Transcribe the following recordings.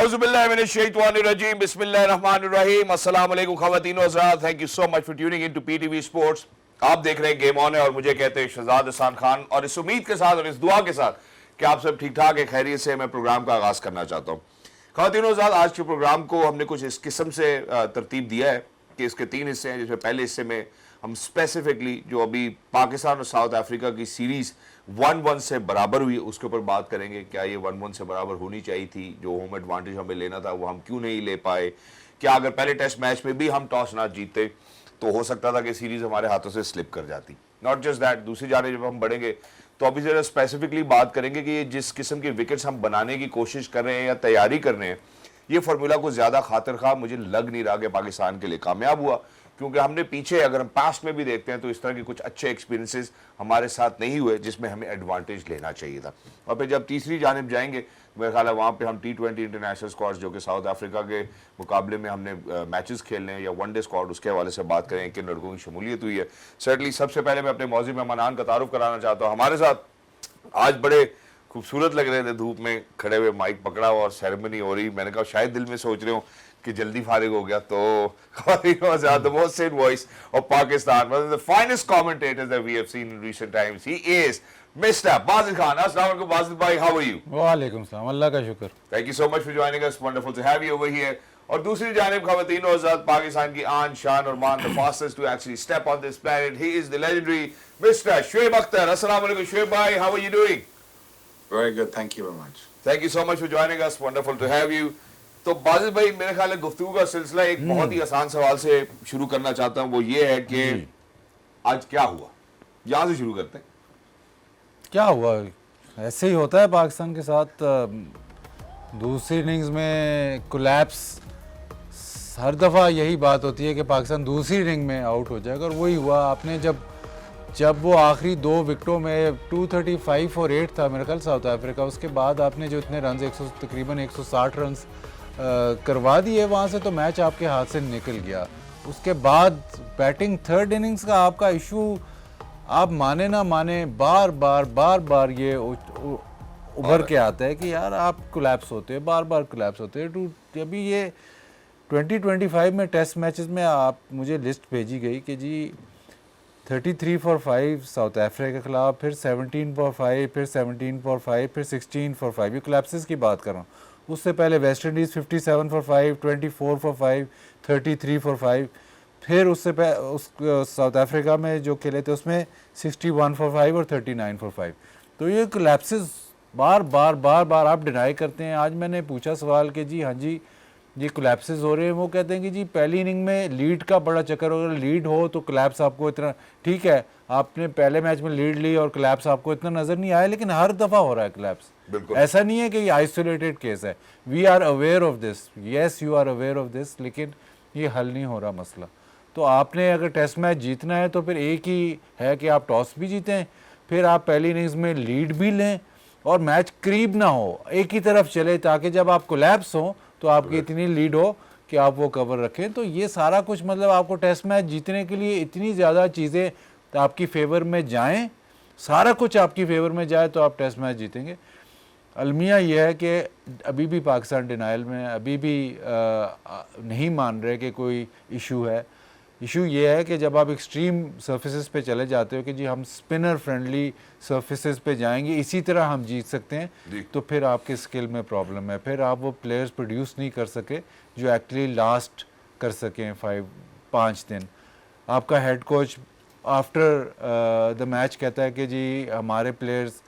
औज़ुबिल्लाहिमिनश्शैतानिर्रजीम बिस्मिल्लाहिर्रहमानिर्रहीम अस्सलाम वालेकुम ख़वातीन व हज़रात, thank you so much for tuning in to PTV sports. आप देख रहे हैं गेम ऑन है और मुझे कहते हैं शहजाद हसन खान, और इस उम्मीद के साथ और इस दुआ के साथ कि आप सब ठीक ठाक है, खैरियत से, मैं प्रोग्राम का आगाज़ करना चाहता हूँ। ख़वातीन व हज़रात, आज के प्रोग्राम को हमने कुछ इस किस्म से तरतीब दिया है कि इसके 3 हिस्से हैं, जिसमें पहले हिस्से में हम स्पेसिफिकली जो अभी पाकिस्तान और साउथ अफ्रीका की सीरीज़ 1-1 से बराबर हुई उसके ऊपर बात करेंगे। क्या ये 1-1 से बराबर होनी चाहिए थी? जो होम एडवांटेज हमें लेना था वो हम क्यों नहीं ले पाए? क्या अगर पहले टेस्ट मैच में भी हम टॉस ना जीतते तो हो सकता था कि सीरीज़ हमारे हाथों से स्लिप कर जाती? नॉट जस्ट दैट, दूसरी जाने जब हम बढ़ेंगे तो अभी ज़रा स्पेसिफिकली बात करेंगे कि ये जिस किस्म के विकेट्स हम बनाने की कोशिश कर रहे हैं या तैयारी कर रहे हैं, ये फार्मूला को ज़्यादा खातिर खा मुझे लग नहीं रहा कि पाकिस्तान के लिए कामयाब हुआ, क्योंकि हमने पीछे अगर हम पास्ट में भी देखते हैं तो इस तरह के कुछ अच्छे एक्सपीरियंसेस हमारे साथ नहीं हुए जिसमें हमें एडवांटेज लेना चाहिए था। और फिर जब तीसरी जानिब जाएंगे मेरे ख्याल है वहाँ पे हम T20 इंटरनेशनल स्क्वाड्स जो कि साउथ अफ्रीका के मुकाबले में हमने मैचेस खेलने हैं या वनडे स्क्वाड, उसके हवाले से बात करें कि लड़कों की शमूलियत हुई है। सर्टनली सबसे पहले मैं अपने मौजूद मेहमान का तारुफ कराना चाहता हूँ। हमारे साथ आज बड़े खूबसूरत लग रहे थे, धूप में खड़े हुए, माइक पकड़ा हुआ और सेरेमनी हो रही। मैंने कहा शायद दिल में सोच रहे हो कि जल्दी फारिग हो गया, तो the most said voice of Pakistan, one of the finest commentators that we have seen in recent times. He is Mr. Basil Khan. Assalamu alaikum Basil bhai, how are you? वालेकुम सलाम, अल्लाह का शुक्र। Thank you so much for joining us. Wonderful to have you over here. और दूसरी जानिब ख़वातीन और हज़रात, पाकिस्तान की आन शान और मान, the fastest to actually step on this planet. He is the legendary Mr. Shoaib Akhtar. Assalamu alaikum Shoaib bhai, how are you doing? Very good, thank you very much. Thank you so much for joining us. Wonderful to have you. तो बाजिल भाई, मेरे ख्याल है गुफ्तगू का सिलसिला एक बहुत ही आसान सवाल से शुरू करना चाहता हूँ। वो ये है कि आज क्या हुआ, यहाँ से शुरू करते हैं। क्या हुआ? ऐसे ही होता है पाकिस्तान के साथ। दूसरी इनिंग्स में कोलैप्स, हर दफ़ा यही बात होती है कि पाकिस्तान दूसरी इनिंग में आउट हो जाएगा, और वही हुआ। आपने जब वो आखिरी 2 विकेटों में 235 और 8 था मेरे ख्याल साउथ अफ्रीका, उसके बाद आपने जो इतने रन तकरीबन 160 रन करवा दिए वहाँ से, तो मैच आपके हाथ से निकल गया। उसके बाद बैटिंग थर्ड इनिंग्स का आपका इशू, आप माने ना माने, बार बार ये उभर के आता है कि यार आप कोलैप्स होते हैं, बार कोलैप्स होते हैं। अभी ये 2025 में टेस्ट मैचेस में आप मुझे लिस्ट भेजी गई कि जी 33 for 5 साउथ अफ्रीका के खिलाफ, फिर 17 for 5, फिर 17 for 5, फिर 16 for 5, ये कोलैप्सेस की बात कर रहा हूँ। उससे पहले West Indies 57 for 5, 24 for 5, 33 for 5, फिर उससे उस साउथ अफ्रीका में जो खेले थे उसमें 61 for 5 और 39 for 5। तो ये कोलैप्सेस बार आप डिनाई करते हैं। आज मैंने पूछा सवाल कि जी हाँ जी ये कोलैप्सेस हो रहे हैं, वो कहते हैं कि जी पहली इनिंग में लीड का बड़ा चक्कर हो रहा है, लीड हो तो कोलैप्स आपको इतना, ठीक है आपने पहले मैच में लीड ली और कोलैप्स आपको इतना नज़र नहीं आया, लेकिन हर दफ़ा हो रहा है कोलैप्स। ऐसा नहीं है कि ये आइसोलेटेड केस है। We are aware of this, yes you are aware of this, लेकिन ये हल नहीं हो रहा मसला। तो आपने अगर टेस्ट मैच जीतना है तो फिर एक ही है कि आप टॉस भी जीतें, फिर आप पहली इनिंग्स में लीड भी लें और मैच करीब ना हो, एक ही तरफ चले, ताकि जब आप कोलैप्स हो तो आपकी इतनी लीड हो कि आप वो कवर रखें। तो ये सारा कुछ मतलब आपको टेस्ट मैच जीतने के लिए इतनी ज़्यादा चीज़ें तो आपकी फेवर में जाएं, सारा कुछ आपकी फेवर में जाए तो आप टेस्ट मैच जीतेंगे। अलमिया यह है कि अभी भी पाकिस्तान डिनाइल में, अभी भी नहीं मान रहे कि कोई इशू है। इशू ये है कि जब आप एक्सट्रीम सर्फेसेस पे चले जाते हो कि जी हम स्पिनर फ्रेंडली सर्फेसेस पे जाएंगे, इसी तरह हम जीत सकते हैं, तो फिर आपके स्किल में प्रॉब्लम है। फिर आप वो प्लेयर्स प्रोड्यूस नहीं कर सके जो एक्चुअली लास्ट कर सकें 5 दिन। आपका head coach after the match कहता है कि जी हमारे प्लेयर्स,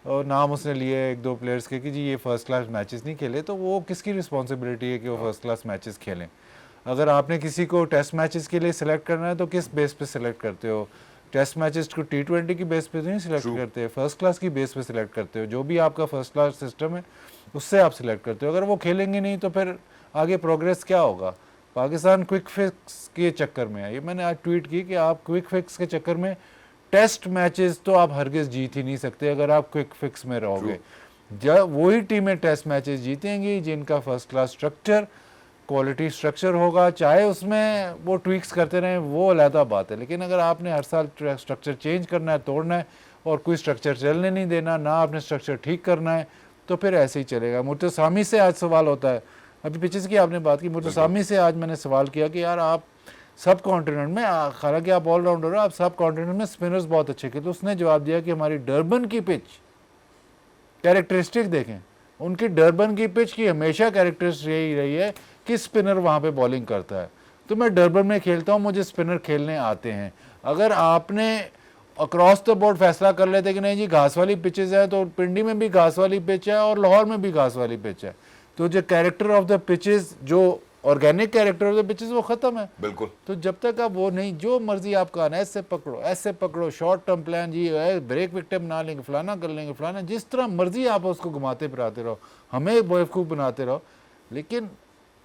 और नाम उसने लिए 1-2 प्लेयर्स के कि जी ये फर्स्ट क्लास मैचेस नहीं खेले, तो वो किसकी रिस्पॉन्सिबिलिटी है कि वो फर्स्ट क्लास मैचेस खेलें? अगर आपने किसी को टेस्ट मैचेस के लिए सिलेक्ट करना है तो किस बेस पे सिलेक्ट करते हो? टेस्ट मैचेस को T20 की बेस पे नहीं सिलेक्ट करते, फर्स्ट क्लास की बेस पे सिलेक्ट करते हो। जो भी आपका फर्स्ट क्लास सिस्टम है उससे आप सिलेक्ट करते हो। अगर वो खेलेंगे नहीं तो फिर आगे प्रोग्रेस क्या होगा? पाकिस्तान क्विक फिक्स के चक्कर में है। ये मैंने आज ट्वीट की कि आप क्विक फिक्स के चक्कर में टेस्ट मैचेस तो आप हरगिज़ जीत ही नहीं सकते अगर आप क्विक फिक्स में रहोगे। जब वही टीमें टेस्ट मैचेस जीतेंगी जिनका first class structure, quality structure होगा, चाहे उसमें वो ट्वीक्स करते रहें, वो अलहदा बात है। लेकिन अगर आपने हर साल स्ट्रक्चर चेंज करना है, तोड़ना है और कोई स्ट्रक्चर चलने नहीं देना, ना आपने स्ट्रक्चर ठीक करना है, तो फिर ऐसे ही चलेगा। मुर्तसामी से आज सवाल होता है, अभी पिचेस की आपने बात की, मुर्तसामी से आज मैंने सवाल किया कि यार आप सब कॉन्टिनेंट में, हालांकि आप ऑलराउंडर हो, आप सब कॉन्टिनेंट में स्पिनर्स बहुत अच्छे खेलते, तो उसने जवाब दिया कि हमारी डरबन की पिच कैरेक्टरिस्टिक देखें, उनकी डरबन की पिच की हमेशा कैरेक्टरिस्टिक यही रही है कि स्पिनर वहाँ पे बॉलिंग करता है। तो मैं डरबन में खेलता हूँ, मुझे स्पिनर खेलने आते हैं। अगर आपने अक्रॉस द बोर्ड फैसला कर लेते कि नहीं जी घास वाली पिचेज है, तो पिंडी में भी घास वाली पिच है और लाहौर में भी घास वाली पिच है, तो जो कैरेक्टर ऑफ द पिचेज, जो organic character of the pitches, वो खत्म है। बिल्कुल। तो जब तक आप वो नहीं, जो मर्जी आपका आना, ऐसे पकड़ो, शॉर्ट टर्म प्लान जी ब्रेक विकेट बना लेंगे, फलाना कर लेंगे, फलाना, जिस तरह मर्जी आप उसको घुमाते फिराते रहो, हमें बेवकूफ़ बनाते रहो, लेकिन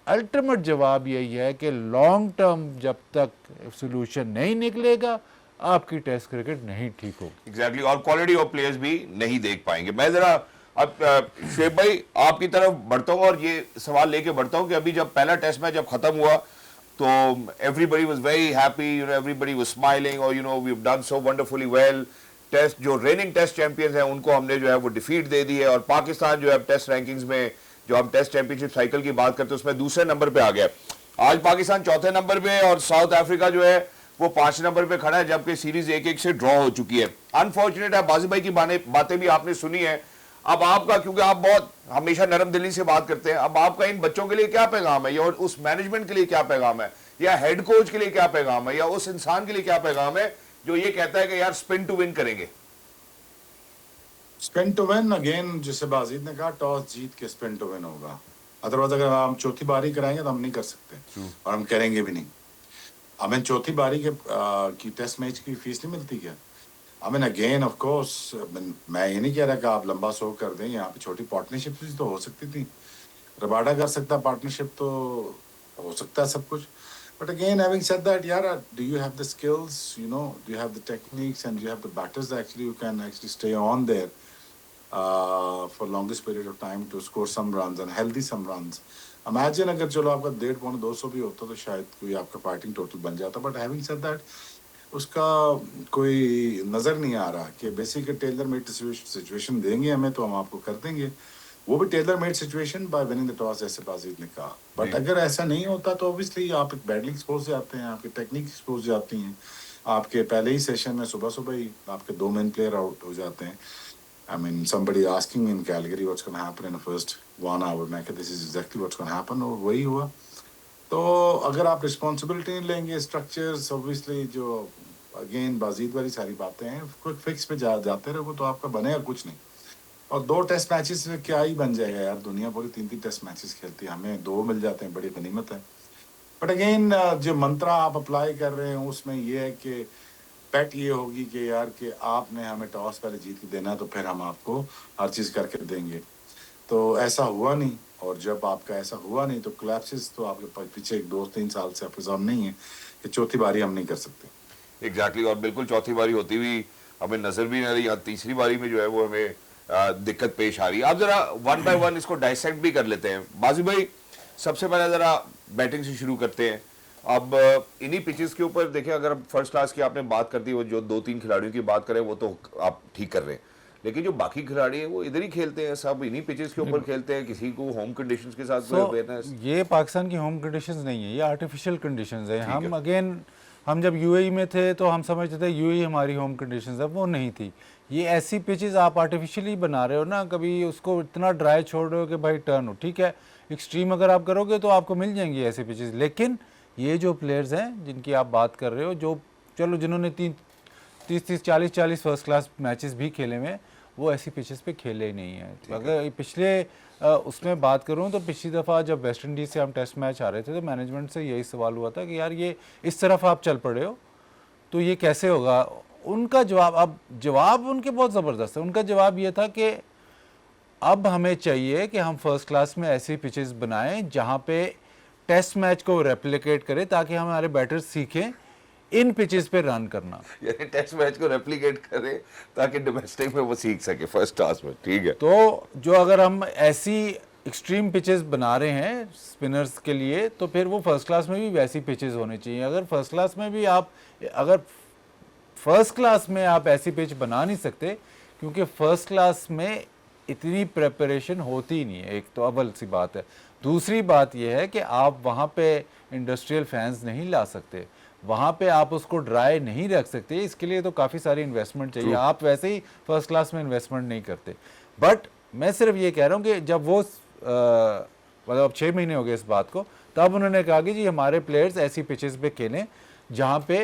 अल्टीमेट जवाब यही है कि लॉन्ग टर्म जब तक सोल्यूशन नहीं निकलेगा, आपकी टेस्ट क्रिकेट नहीं ठीक होगी। एग्जैक्टली, और क्वालिटी ऑफ प्लेयर्स भी नहीं देख पाएंगे। मैं जरा अब शुएब भाई आपकी तरफ बढ़ता हूँ और ये सवाल लेके बढ़ता हूँ कि अभी जब पहला टेस्ट मैच जब खत्म हुआ तो everybody was very happy, you know, everybody was smiling, और you know we have done so wonderfully well. Test जो रेनिंग टेस्ट चैंपियंस हैं उनको हमने जो है वो डिफीट दे दी है, और पाकिस्तान जो है टेस्ट रैंकिंग्स में, जो हम टेस्ट चैंपियनशिप साइकिल की बात करते हैं, उसमें दूसरे नंबर पे आ गया। आज पाकिस्तान चौथे नंबर पे और साउथ अफ्रीका जो है वो 5 नंबर पे खड़ा है, जबकि सीरीज 1-1 से ड्रॉ हो चुकी है। अनफॉर्चुनेट है, बाजी भाई की बातें भी आपने सुनी है। अब आपका, क्योंकि आप बहुत हमेशा नरम दिली से बात करते हैं, अब आपका इन बच्चों के लिए क्या पैगाम है, या उस मैनेजमेंट के लिए क्या पैगाम है, या हेड कोच के लिए क्या पैगाम है, या उस इंसान के लिए क्या पैगाम है जो ये कहता है कि यार स्पिन टू विन करेंगे? स्पिन टू विन अगेन, जिसे बाजीद ने कहा, टॉस जीत के स्पिन टू विन होगा। अदरवाइज अगर हम चौथी बारी कराएंगे तो हम नहीं कर सकते, और हम करेंगे भी नहीं। हमें चौथी बारी की टेस्ट मैच की फीस नहीं मिलती क्या? I mean again of course, मैं ये नहीं कह रहा कि आप लंबा शो कर दें, यहाँ पे छोटी पार्टनरशिप तो हो सकती थी, रबाडा कर सकता, पार्टनरशिप तो हो सकता है सब कुछ, but again having said that, यार, do you have the skills, you know, do you have the techniques and do you have the batters that actually you can actually stay on there for longest period of time to score some runs and healthy some runs. Imagine अगर चलो आपका 150-200 भी होता तो शायद कोई आपका fighting total बन जाता, but having said that, उसका कोई नज़र नहीं आ रहा कि बेसिक टेलर मेड सिचुएशन देंगे हमें तो हम आपको कर देंगे, वो भी tailor made situation bye winning the toss, जैसे बाजीद ने कहा। बट अगर ऐसा नहीं होता तो ऑब्वियसली आप बैडली एक्सपोज जाते हैं, आपकी टेक्निक एक्सपोज जाती हैं, आपके पहले ही सेशन में सुबह ही आपके 2 मेन प्लेयर आउट हो जाते हैं। I mean, somebody asking in Calgary what's going to happen in the first 1 hour, मैं कहता this is exactly what's going to happen, और वही हुआ। तो अगर आप रिस्पॉन्सिबिलिटी नहीं लेंगे, स्ट्रक्चर्स ऑब्वियसली जो अगेन बाजीद वाली सारी बातें हैं, क्विक फिक्स पे जाते रहो तो आपका बनेगा कुछ नहीं। और 2 टेस्ट मैचेस में क्या ही बन जाएगा यार, दुनिया पूरी 3-3 टेस्ट मैचेस खेलती है, हमें 2 मिल जाते हैं, बड़ी गनीमत है। बट अगेन जो मंत्रा आप अप्लाई कर रहे हैं उसमें ये है कि बैट ये होगी कि यार कि आपने हमें टॉस पहले जीत के देना, तो फिर हम आपको हर चीज़ करके देंगे। तो ऐसा हुआ नहीं, और जब आपका ऐसा हुआ नहीं तो क्लैप्सेस तो आपके पीछे 2-3 साल से आपके सामने नहीं है कि चौथी बारी हम नहीं कर सकते। एग्जैक्टली, और बिल्कुल चौथी बारी होती हुई हमें नजर भी नहीं आ रही, या तीसरी बारी में जो है वो हमें दिक्कत पेश आ रही है। आप जरा 1 बाय 1 इसको डाइसेक्ट भी कर लेते हैं। बाजी भाई, सबसे पहले जरा बैटिंग से शुरू करते हैं। अब इन्हीं पिचेस के ऊपर देखें, अगर फर्स्ट क्लास की आपने बात कर दी, वो जो 2-3 खिलाड़ियों की बात करें वो तो आप ठीक कर रहे हैं, लेकिन जो बाकी खिलाड़ी हैं वो इधर ही खेलते हैं, सब इन्हीं पिचेस के ऊपर खेलते हैं, किसी को होम कंडीशंस के साथ अवेयरनेस। ये पाकिस्तान की होम कंडीशंस नहीं है, ये आर्टिफिशियल कंडीशंस है। हम जब यूएई में थे तो हम समझते थे यूएई हमारी होम कंडीशंस है, वो नहीं थी। ये ऐसी पिचेस आप आर्टिफिशियली बना रहे हो ना, कभी उसको इतना ड्राई छोड़ रहे हो कि भाई टर्न हो, ठीक है, एक्सट्रीम अगर आप करोगे तो आपको मिल जाएंगी ऐसी पिचेस। लेकिन ये जो प्लेयर्स हैं जिनकी आप बात कर रहे हो, जो चलो जिन्होंने 30-30, 40-40 फर्स्ट क्लास मैचेस भी खेले हुए, वो ऐसी पिचेस पे खेले ही नहीं है। अगर पिछले उसमें बात करूं तो पिछली दफ़ा जब वेस्ट इंडीज़ से हम टेस्ट मैच आ रहे थे तो मैनेजमेंट से यही सवाल हुआ था कि यार ये इस तरफ आप चल पड़े हो तो ये कैसे होगा। उनका जवाब उनके बहुत ज़बरदस्त है। उनका जवाब ये था कि अब हमें चाहिए कि हम फर्स्ट क्लास में ऐसी पिचेस बनाएं जहां पे टेस्ट मैच को रेप्लिकेट करें, ताकि हमारे बैटर्स सीखें इन पिचेस पे रन करना, यानी टेस्ट मैच को रेप्लिकेट करें ताकि डोमेस्टिक में वो सीख सके फर्स्ट क्लास में। ठीक है, तो जो अगर हम ऐसी एक्सट्रीम पिचेस बना रहे हैं स्पिनर्स के लिए, तो फिर वो फर्स्ट क्लास में भी वैसी पिचेस होनी चाहिए। अगर फर्स्ट क्लास में आप ऐसी पिच बना नहीं सकते, क्योंकि फर्स्ट क्लास में इतनी प्रिपरेशन होती नहीं है, एक तो अव्वल सी बात है। दूसरी बात यह है कि आप वहाँ पे इंडस्ट्रियल फैंस नहीं ला सकते, वहाँ पे आप उसको ड्राई नहीं रख सकते, इसके लिए तो काफ़ी सारी इन्वेस्टमेंट चाहिए। आप वैसे ही फर्स्ट क्लास में इन्वेस्टमेंट नहीं करते। बट मैं सिर्फ ये कह रहा हूँ कि जब वो मतलब अब 6 महीने हो गए इस बात को, तब उन्होंने कहा कि जी हमारे प्लेयर्स ऐसी पिचेस पे खेलें जहाँ पे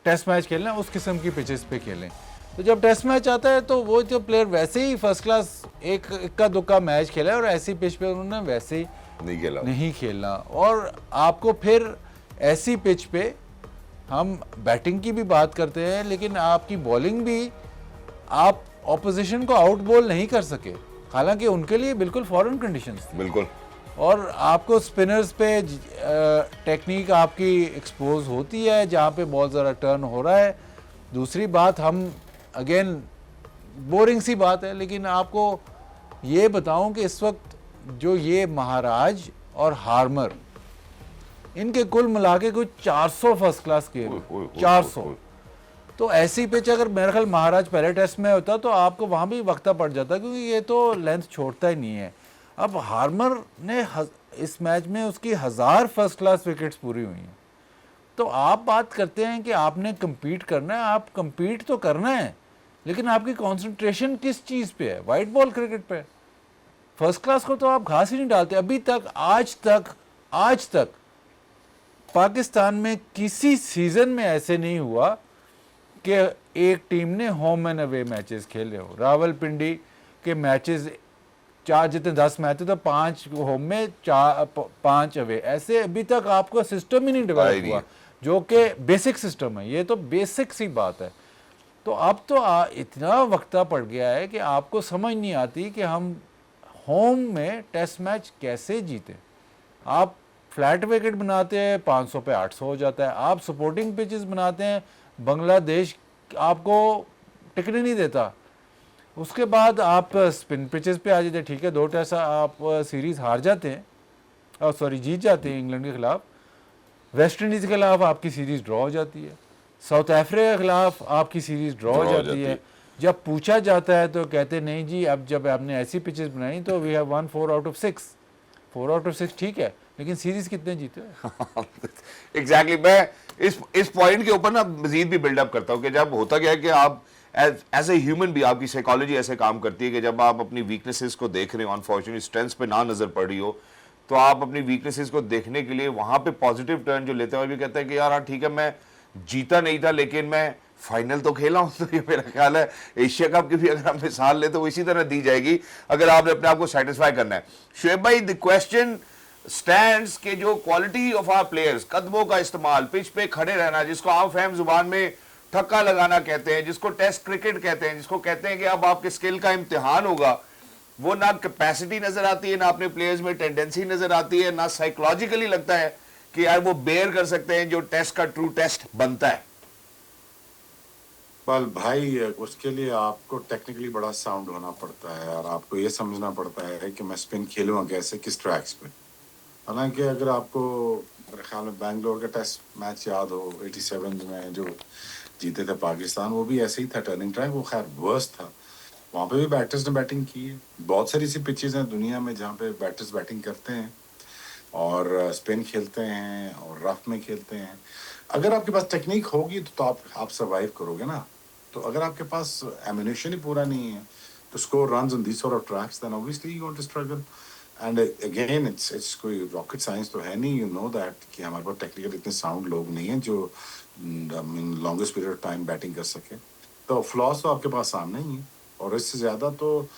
टेस्ट मैच खेलना उस किस्म की पिचेस पे खेलें। तो जब टेस्ट मैच आता है तो वो जो प्लेयर वैसे ही फर्स्ट क्लास एक इक्का दुक्का मैच खेला है और ऐसी पिच पे उन्होंने वैसे ही नहीं खेलना। और आपको फिर ऐसी पिच पे हम बैटिंग की भी बात करते हैं, लेकिन आपकी बॉलिंग भी आप ऑपोजिशन को आउट बॉल नहीं कर सके, हालांकि उनके लिए बिल्कुल फॉरेन कंडीशंस थी। बिल्कुल। और आपको स्पिनर्स पे टेक्निक आपकी एक्सपोज होती है जहाँ पे बॉल ज़रा टर्न हो रहा है। दूसरी बात, हम अगेन बोरिंग सी बात है, लेकिन आपको ये बताऊं कि इस वक्त जो ये महाराज और हार्मर, इनके कुल मिला के कुछ 400 फर्स्ट क्लास गेम, 400। तो ऐसी पिच अगर मेरे ख्याल महाराज पहले टेस्ट में होता तो आपको वहाँ भी वक्ता पड़ जाता, क्योंकि ये तो लेंथ छोड़ता ही नहीं है। अब हार्मर ने इस मैच में उसकी 1000 फर्स्ट क्लास विकेट्स पूरी हुई हैं। तो आप बात करते हैं कि आपने compete करना है, आप compete तो करना है, लेकिन आपकी कंसंट्रेशन किस चीज़ पे है? वाइट बॉल क्रिकेट पे। फर्स्ट क्लास को तो आप घास ही नहीं डालते। अभी तक आज तक पाकिस्तान में किसी सीजन में ऐसे नहीं हुआ कि एक टीम ने होम एंड अवे मैचेस खेले हो। रावलपिंडी के मैचेस 4 जितने 10 मैच थे तो 5 होम में 5 अवे, ऐसे अभी तक आपका सिस्टम ही नहीं डेवलप हुआ, जो कि बेसिक सिस्टम है। ये तो बेसिक सी बात है। तो अब तो इतना वक्ता पड़ गया है कि आपको समझ नहीं आती कि हम होम में टेस्ट मैच कैसे जीते। आप फ्लैट विकेट बनाते हैं, 500 पे 800 हो जाता है। आप सपोर्टिंग पिचेस बनाते हैं, बांग्लादेश आपको टिकने नहीं देता। उसके बाद आप स्पिन पिचेस पे आ जाते हैं, ठीक है 2 टेस्ट आप सीरीज़ हार जाते हैं, और सॉरी जीत जाते हैं इंग्लैंड के खिलाफ। वेस्ट इंडीज़ के खिलाफ आपकी सीरीज़ ड्रॉ हो जाती है, साउथ अफ्रीका के खिलाफ आपकी सीरीज़ ड्रॉ हो जाती है। जब पूछा जाता है तो कहते नहीं जी, अब जब आपने ऐसी पिचेस बनाई तो we have won 4 out of 6। 4 out of 6 ठीक है, लेकिन सीरीज़ कितने जीते? एग्जैक्टली। मैं इस पॉइंट के ऊपर ना मजीद भी बिल्डअप करता हूँ कि जब होता क्या है कि आप एज ए ह्यूमन भी आपकी साइकोलॉजी ऐसे काम करती है कि जब आप अपनी वीकनेसेस को देख रहे हो, अनफॉर्चुनेटली स्ट्रेंथ्स पे ना नजर पड़ रही हो, तो आप अपनी वीकनेसेस को देखने के लिए वहां पे पॉजिटिव टर्न जो लेते हैं और भी कहते हैं कि यार हाँ ठीक है, मैं जीता नहीं था लेकिन मैं फाइनल तो खेला हूं। तो ये मेरा ख्याल है एशिया कप की भी अगर आप मिसाल ले तो वो इसी तरह दी जाएगी अगर आपने अपने आप को सेटिस्फाई करना है। शुएब भाई, द क्वेश्चन स्टैंड्स के जो क्वालिटी ऑफ आवर प्लेयर्स, कदमों का इस्तेमाल, पिच पे खड़े रहना, जिसको आम फहम जुबान में ठक्का लगाना कहते हैं, जिसको टेस्ट क्रिकेट कहते हैं, जिसको कहते हैं कि अब आपके स्किल का इम्तिहान होगा, वो ना कैपेसिटी नजर आती है, ना अपने प्लेयर्स में टेंडेंसी नजर आती है, ना साइकोलॉजिकली लगता है कि यार वो बेयर कर सकते हैं जो टेस्ट का ट्रू टेस्ट बनता है। बल भाई, उसके लिए आपको टेक्निकली बड़ा साउंड होना पड़ता है और आपको ये समझना पड़ता है कि मैं स्पिन खेलूंगा कैसे, किस ट्रैक्स पे। हालांकि अगर आपको मेरे ख्याल में बैंगलोर का टेस्ट मैच याद हो 87 में जो जीते थे पाकिस्तान, वो भी ऐसे ही था, टर्निंग ट्रैक। वो खैर वर्स्ट था, वहाँ पे भी बैटर्स ने बैटिंग की है। बहुत सारी ऐसी पिचेज हैं दुनिया में जहाँ पे बैटर्स बैटिंग करते हैं और स्पिन खेलते हैं और रफ में खेलते हैं। अगर आपके पास टेक्निक होगी तो आप सर्वाइव करोगे ना। तो अगर आपके पास एम्यूनेशन ही पूरा नहीं है to score runs on these sort of tracks, then obviously you're going to struggle. And again, it's कोई rocket science तो है नहीं, you know that कि हमारे पास technical इतने sound लोग नहीं हैं जो longest period of time batting कर सके। तो flaws तो आपके पास सामने ही है। और इससे ज़्यादा तो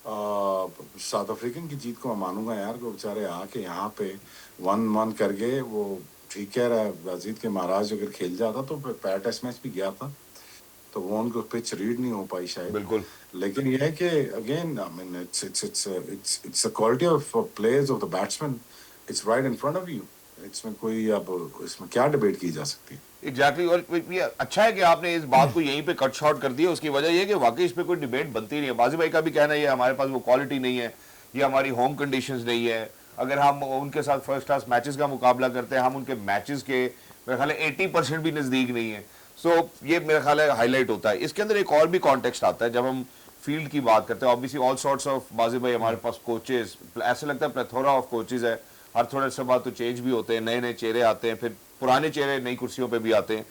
साउथ अफ्रीकन की जीत को मैं मानूंगा यार, को बेचारे आके यहाँ पे 1-1 कर गए। वो ठीक कह रहा है वाजिद के महाराज अगर खेल जाता तो पैर टेस्ट मैच भी गया था तो वो उनको पिच रीड नहीं हो पाई शायद। बिल्कुल। लेकिन यह है कि again I mean it's the quality of players of the batsman, it's right in front of you. इसमें कोई अब इसमें क्या डिबेट की जा सकती है? एग्जैक्टली। और ये अच्छा है कि आपने इस बात को यहीं पे कट शॉर्ट कर दिया। उसकी वजह यह कि वाकई इस पे कोई डिबेट बनती नहीं है। बाजी भाई का भी कहना है हमारे पास वो क्वालिटी नहीं है, ये हमारी होम कंडीशंस नहीं है। अगर हम उनके साथ फर्स्ट क्लास मैचेस का मुकाबला करते हैं, हम उनके मैचेस के मेरे ख्याल है 80% भी नजदीक नहीं है। सो ये मेरा ख्याल है हाईलाइट होता है। इसके अंदर एक और भी कॉन्टेक्स्ट आता है जब हम फील्ड की बात करते हैं, ऑब्वियसली ऑल सॉर्ट्स ऑफ बाजी भाई हमारे पास कोचेस, ऐसा लगता है प्लेथोरा ऑफ कोचेस है, हर थोड़े से बाद तो चेंज भी होते हैं, नए नए चेहरे आते हैं, फिर पुराने चेहरे नई कुर्सियों पे भी आते हैं।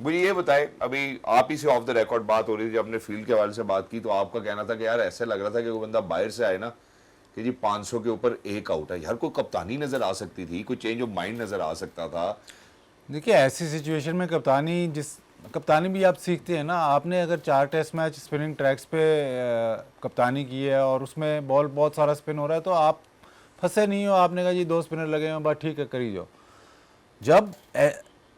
मुझे ये बताएं, अभी आप ही से ऑफ द रिकॉर्ड बात हो रही थी, जब हमने फील्ड के हवाले से बात की तो आपका कहना था कि यार ऐसे लग रहा था कि वो बंदा बाहर से आए ना कि जी 500 के ऊपर एक आउट है, यार कोई कप्तानी नजर आ सकती थी, कोई चेंज ऑफ माइंड नजर आ सकता था। देखिए ऐसी सिचुएशन में कप्तानी भी आप सीखते हैं ना। आपने अगर 4 टेस्ट मैच स्पिनिंग ट्रैक्स पे कप्तानी की है और उसमें बॉल बहुत सारा स्पिन हो रहा है तो आप फंसे नहीं हो, आपने कहा जी 2 स्पिनर लगे हैं, बस ठीक है करी जाओ। जब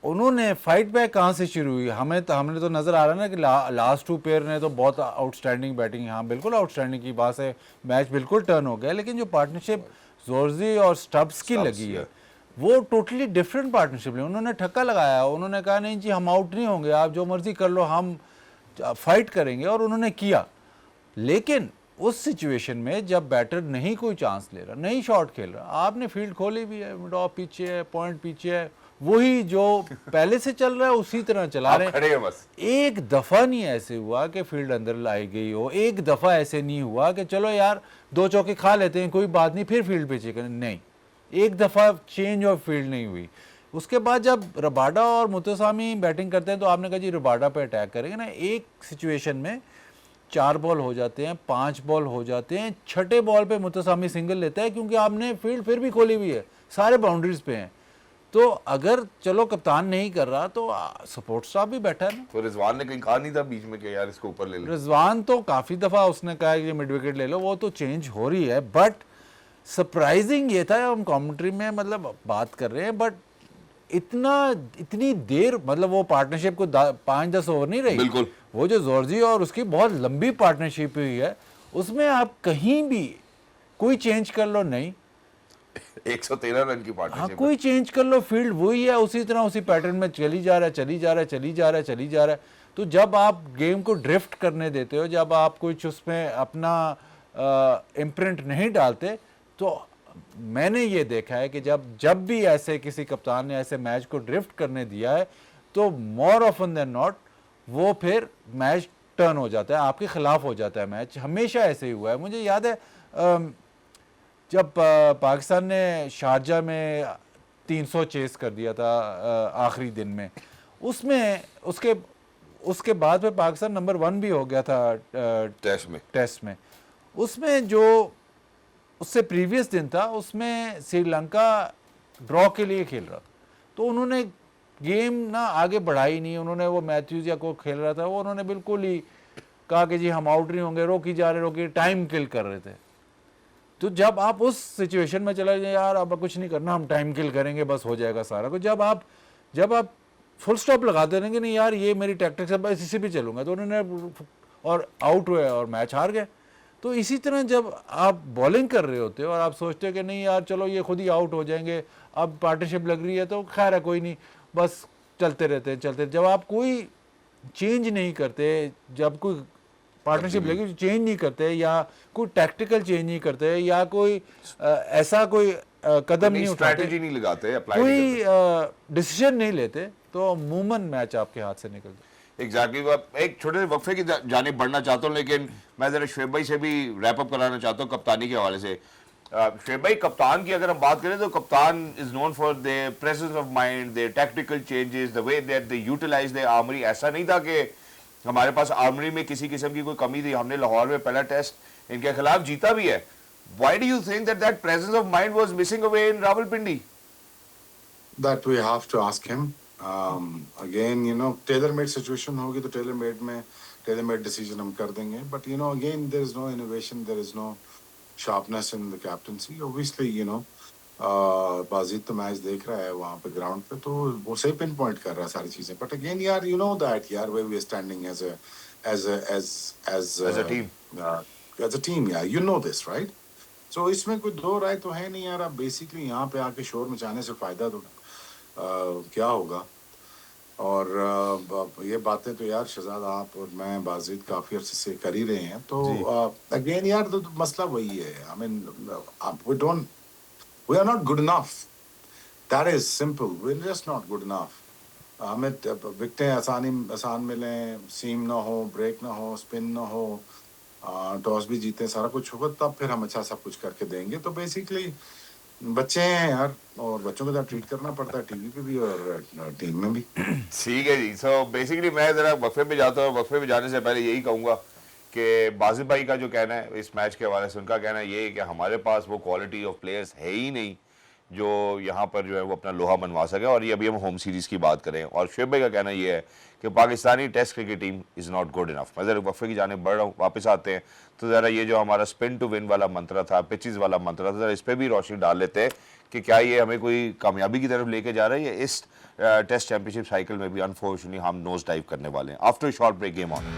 उन्होंने फाइट बैक कहाँ से शुरू हुई, हमने तो नज़र आ रहा है ना कि लास्ट 2 पेयर ने तो बहुत आउटस्टैंडिंग बैटिंग, हाँ बिल्कुल आउटस्टैंडिंग की बात है, मैच बिल्कुल टर्न हो गया, लेकिन जो पार्टनरशिप जोर्जी और स्टब्स की लगी है वो टोटली डिफरेंट पार्टनरशिप है। उन्होंने ठक्का लगाया, उन्होंने कहा नहीं जी हम आउट नहीं होंगे, आप जो मर्जी कर लो, हम फाइट करेंगे, और उन्होंने किया। लेकिन उस सिचुएशन में जब बैटर नहीं कोई चांस ले रहा, नहीं शॉट खेल रहा, आपने फील्ड खोली भी है, मिड ऑफ पीछे है, पॉइंट पीछे है, वही जो पहले से चल रहा है उसी तरह चला रहे खड़े हैं बस। एक दफा नहीं ऐसे हुआ कि फील्ड अंदर लाई गई हो, एक दफा ऐसे नहीं हुआ कि चलो यार 2 चौके खा लेते हैं कोई बात नहीं फिर फील्ड पे चेक, नहीं, एक दफा चेंज ऑफ फील्ड नहीं हुई। उसके बाद जब रबाडा और मुतसामी बैटिंग करते हैं तो आपने कहा जी रबाडा पे अटैक करेंगे ना, एक सिचुएशन में 4 बॉल हो जाते हैं, 5 बॉल हो जाते हैं, 6ठे बॉल पे मुतसामी सिंगल लेता है क्योंकि आपने फील्ड फिर भी खोली हुई है, सारे बाउंड्रीज पे हैं। तो अगर चलो कप्तान नहीं कर रहा तो सपोर्ट स्टाफ भी बैठा है ना। तो रिजवान ने कहीं कहा नहीं था बीच में कि यार इसको ऊपर ले ले? रिजवान तो काफ़ी दफ़ा उसने कहा कि मिड विकेट ले लो, वो तो चेंज हो रही है, बट सरप्राइजिंग ये था, हम कमेंट्री में मतलब बात कर रहे हैं, बट इतनी देर, मतलब वो पार्टनरशिप को 5-10 ओवर नहीं रही, बिल्कुल। वो जो जॉर्जी और उसकी बहुत लंबी पार्टनरशिप हुई है, उसमें आप कहीं भी कोई चेंज कर लो, नहीं 113 रन की हाँ पार्टनरशिप। कोई चेंज कर लो, फील्ड वही है, उसी तरह उसी पैटर्न में चली जा रहा है। तो जब आप गेम को ड्रिफ्ट करने देते हो, जब आप कुछ उसमें अपना इम्प्रिंट नहीं डालते, तो मैंने ये देखा है कि जब भी ऐसे किसी कप्तान ने ऐसे मैच को ड्रिफ्ट करने दिया है तो मोर ऑफन देन नॉट वो फिर मैच टर्न हो जाता है, आपके खिलाफ हो जाता है मैच। हमेशा ऐसे ही हुआ है। मुझे याद है जब पाकिस्तान ने शारजा में 300 चेस कर दिया था आखिरी दिन में, उसमें उसके बाद में पाकिस्तान नंबर 1 भी हो गया था टेस्ट में। उसमें जो उससे प्रीवियस दिन था उसमें श्रीलंका ड्रॉ के लिए खेल रहा था, तो उन्होंने गेम ना आगे बढ़ाई नहीं, उन्होंने वो मैथ्यूज या को खेल रहा था, वो उन्होंने बिल्कुल ही कहा कि जी हम आउट नहीं होंगे, रोकी जा रहे, टाइम किल कर रहे थे। तो जब आप उस सिचुएशन में चले जाए यार अब कुछ नहीं करना, हम टाइम किल करेंगे, बस हो जाएगा सारा कुछ, जब आप फुल स्टॉप लगाते रहेंगे नहीं यार ये मेरी टैक्टिक्स है, बस इसी पे चलूंगा, तो उन्होंने और आउट हुए और मैच हार गए। तो इसी तरह जब आप बॉलिंग कर रहे होते हो और आप सोचते हो कि नहीं यार चलो ये खुद ही आउट हो जाएंगे, अब पार्टनरशिप लग रही है तो खैर है कोई नहीं, बस चलते रहते हैं। जब आप कोई चेंज नहीं करते, जब कोई पार्टनरशिप लगी चेंज नहीं करते, या कोई टैक्टिकल चेंज नहीं करते, या कोई ऐसा कोई कदम नहीं उठाते, स्ट्रैटेजी नहीं लगाते, कोई डिसीजन नहीं लेते, तो अमूमन मैच आपके हाथ से निकल जाए। एग्जैक्टली। एक छोटे से वक्फे की जानिब बढ़ना चाहता हूँ, लेकिन मैं जरा शुएब भाई से भी रैप अप कराना चाहता हूँ कप्तानी के हवाले से। शुएब भाई, कप्तान की अगर हम बात करें तो कप्तान is known for their presence of mind, their tactical changes, the way that they utilize their armory. ऐसा नहीं था कि हमारे पास आर्मरी में किसी किस्म की कोई कमी थी, हमने लाहौर में पहला टेस्ट इनके खिलाफ जीता भी है। Why do you think that presence of mind was missing away in Rawalpindi? That we have to ask him. Again, you know, tailor-made situation होगी तो tailor-made decision हम कर देंगे. But you know, again, there is no innovation, there is no sharpness in the captaincy. Obviously, you know, Wajid तो match देख रहा है वहाँ पे ग्राउंड पे, तो वो सही पिन पॉइंट कर रहा है सारी चीजें. But again, यार, you know that यार where we are standing as a team, yeah, you know this, right? So इसमें कोई दो राय तो है नहीं यार. आप बेसिकली यहाँ पे आके शोर मचाने से फायदा तो क्या होगा. और ये बातें तो यार शहजाद आप और मैं बाजिद काफी अर्से से कर ही रहे हैं. तो अगेन यार तो मसला वही है. I mean we are not good enough. That is simple. We're just not good enough. हमें विकेटें आसान मिलें, सीम ना हो, ब्रेक ना हो, स्पिन ना हो, टॉस भी जीते, सारा कुछ होगा, तब फिर हम अच्छा सब कुछ करके देंगे। तो बेसिकली बच्चे हैं यार, और बच्चों को तो ट्रीट करना पड़ता है टीवी पे भी और टीम में भी। ठीक है जी। सो बेसिकली मैं जरा वक्फे पे जाता हूँ। वक्फे पे जाने से पहले यही कहूँगा कि बाजिद भाई का जो कहना है इस मैच के हवाले से, उनका कहना ये है कि हमारे पास वो क्वालिटी ऑफ प्लेयर्स है ही नहीं जो यहाँ पर जो है वो अपना लोहा मनवा सके, और ये अभी हम होम सीरीज़ की बात करें। और शुएब भाई का कहना ये है कि Pakistani test cricket team is not good enough. मैं ज़रा वक्फे की जाने बढ़ रहा हूँ, वापस आते हैं तो ज़रा ये जो हमारा स्पिन टू विन वाला मंत्र था, पिचेस वाला मंत्र था, ज़रा इस पर भी रोशनी डाल लेते हैं कि क्या ये हमें कोई कामयाबी की तरफ लेके जा रहा है, या इस टेस्ट चैंपियनशिप साइकिल में भी अनफॉर्चुनेटली हम नोज डाइव करने वाले हैं। After short break, game on.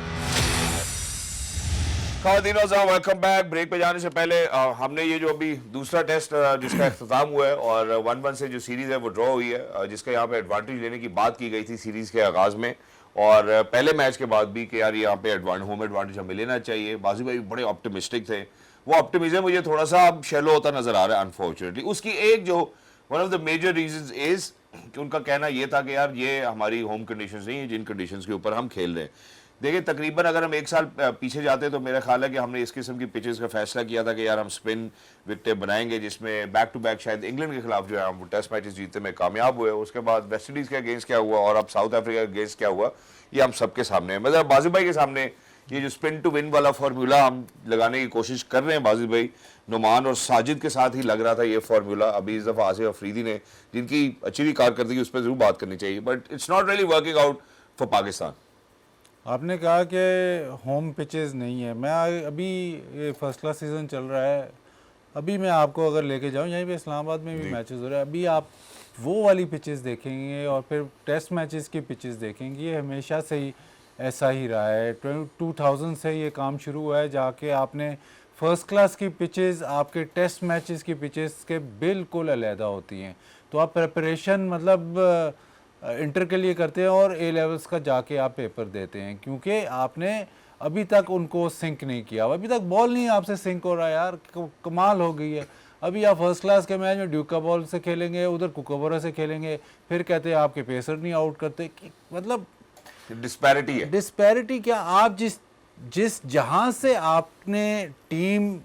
ख़वातीन वेलकम बैक। ब्रेक पे जाने से पहले हमने ये जो अभी दूसरा टेस्ट जिसका इख्तिताम हुआ है और 1-1 से जो सीरीज़ है वो ड्रॉ हुई है, जिसका यहाँ पे एडवांटेज लेने की बात की गई थी सीरीज़ के आगाज़ में और पहले मैच के बाद भी कि यार यहाँ पे होम एडवांटेज हमें लेना चाहिए। बाजी भाई बड़े ऑप्टिमिस्टिक थे। वो ऑप्टिमिज्म मुझे थोड़ा सा अब शैलो होता नजर आ रहा है अनफॉर्चुनेटली। उसकी एक जो one of the major reasons is कि उनका कहना ये था कि यार ये हमारी होम कंडीशंस नहीं है जिन कंडीशंस के ऊपर हम खेल रहे हैं। देखिए तकरीबन अगर हम एक साल पीछे जाते तो मेरा ख्याल है कि हमने इस किस्म की पिचेस का फैसला किया था कि यार हम स्पिन विकेटें बनाएंगे, जिसमें बैक टू बैक शायद इंग्लैंड के खिलाफ जो है हम टेस्ट मैचेस जीतने में कामयाब हुए। उसके बाद वेस्ट इंडीज़ के अगेंस्ट क्या हुआ और अब साउथ अफ्रीका के अगेंस्ट क्या हुआ, ये हम सबके सामने है। मतलब बाजिद भाई के सामने ये जो स्पिन टू विन वाला फार्मूला हम लगाने की कोशिश कर रहे हैं, बाजिद भाई नुमान और साजिद के साथ ही लग रहा था ये फार्मूला। अभी इस दफ़ा आसिफ अफरीदी ने जिनकी अच्छी कारकर्दगी उस पर जरूर बात करनी चाहिए, but it's not really working out for Pakistan. आपने कहा कि होम पिचेस नहीं है। मैं अभी ये फर्स्ट क्लास सीज़न चल रहा है, अभी मैं आपको अगर लेके जाऊँ, यहीं पे इस्लामाबाद में भी मैचेस हो रहे हैं, अभी आप वो वाली पिचेस देखेंगे और फिर टेस्ट मैचेस की पिचेस देखेंगे, ये हमेशा से ही ऐसा ही रहा है। 2000 से ये काम शुरू हुआ है, जाके आपने फर्स्ट क्लास की पिचेस आपके टेस्ट मैचेस की पिचेस के बिल्कुल अलहदा होती हैं। तो आप प्रिपरेशन मतलब इंटर के लिए करते हैं और ए लेवल्स का जाके आप पेपर देते हैं, क्योंकि आपने अभी तक उनको सिंक नहीं किया, अभी तक बॉल नहीं आपसे सिंक हो रहा है। यार कमाल हो गई है। अभी आप फर्स्ट क्लास के मैच में ड्यूका बॉल से खेलेंगे, उधर कुकोबरा से खेलेंगे, फिर कहते हैं आपके पेसर नहीं आउट करते। मतलब डिस्पैरिटी है। डिस्पैरिटी क्या, आप जिस जहां से आपने टीम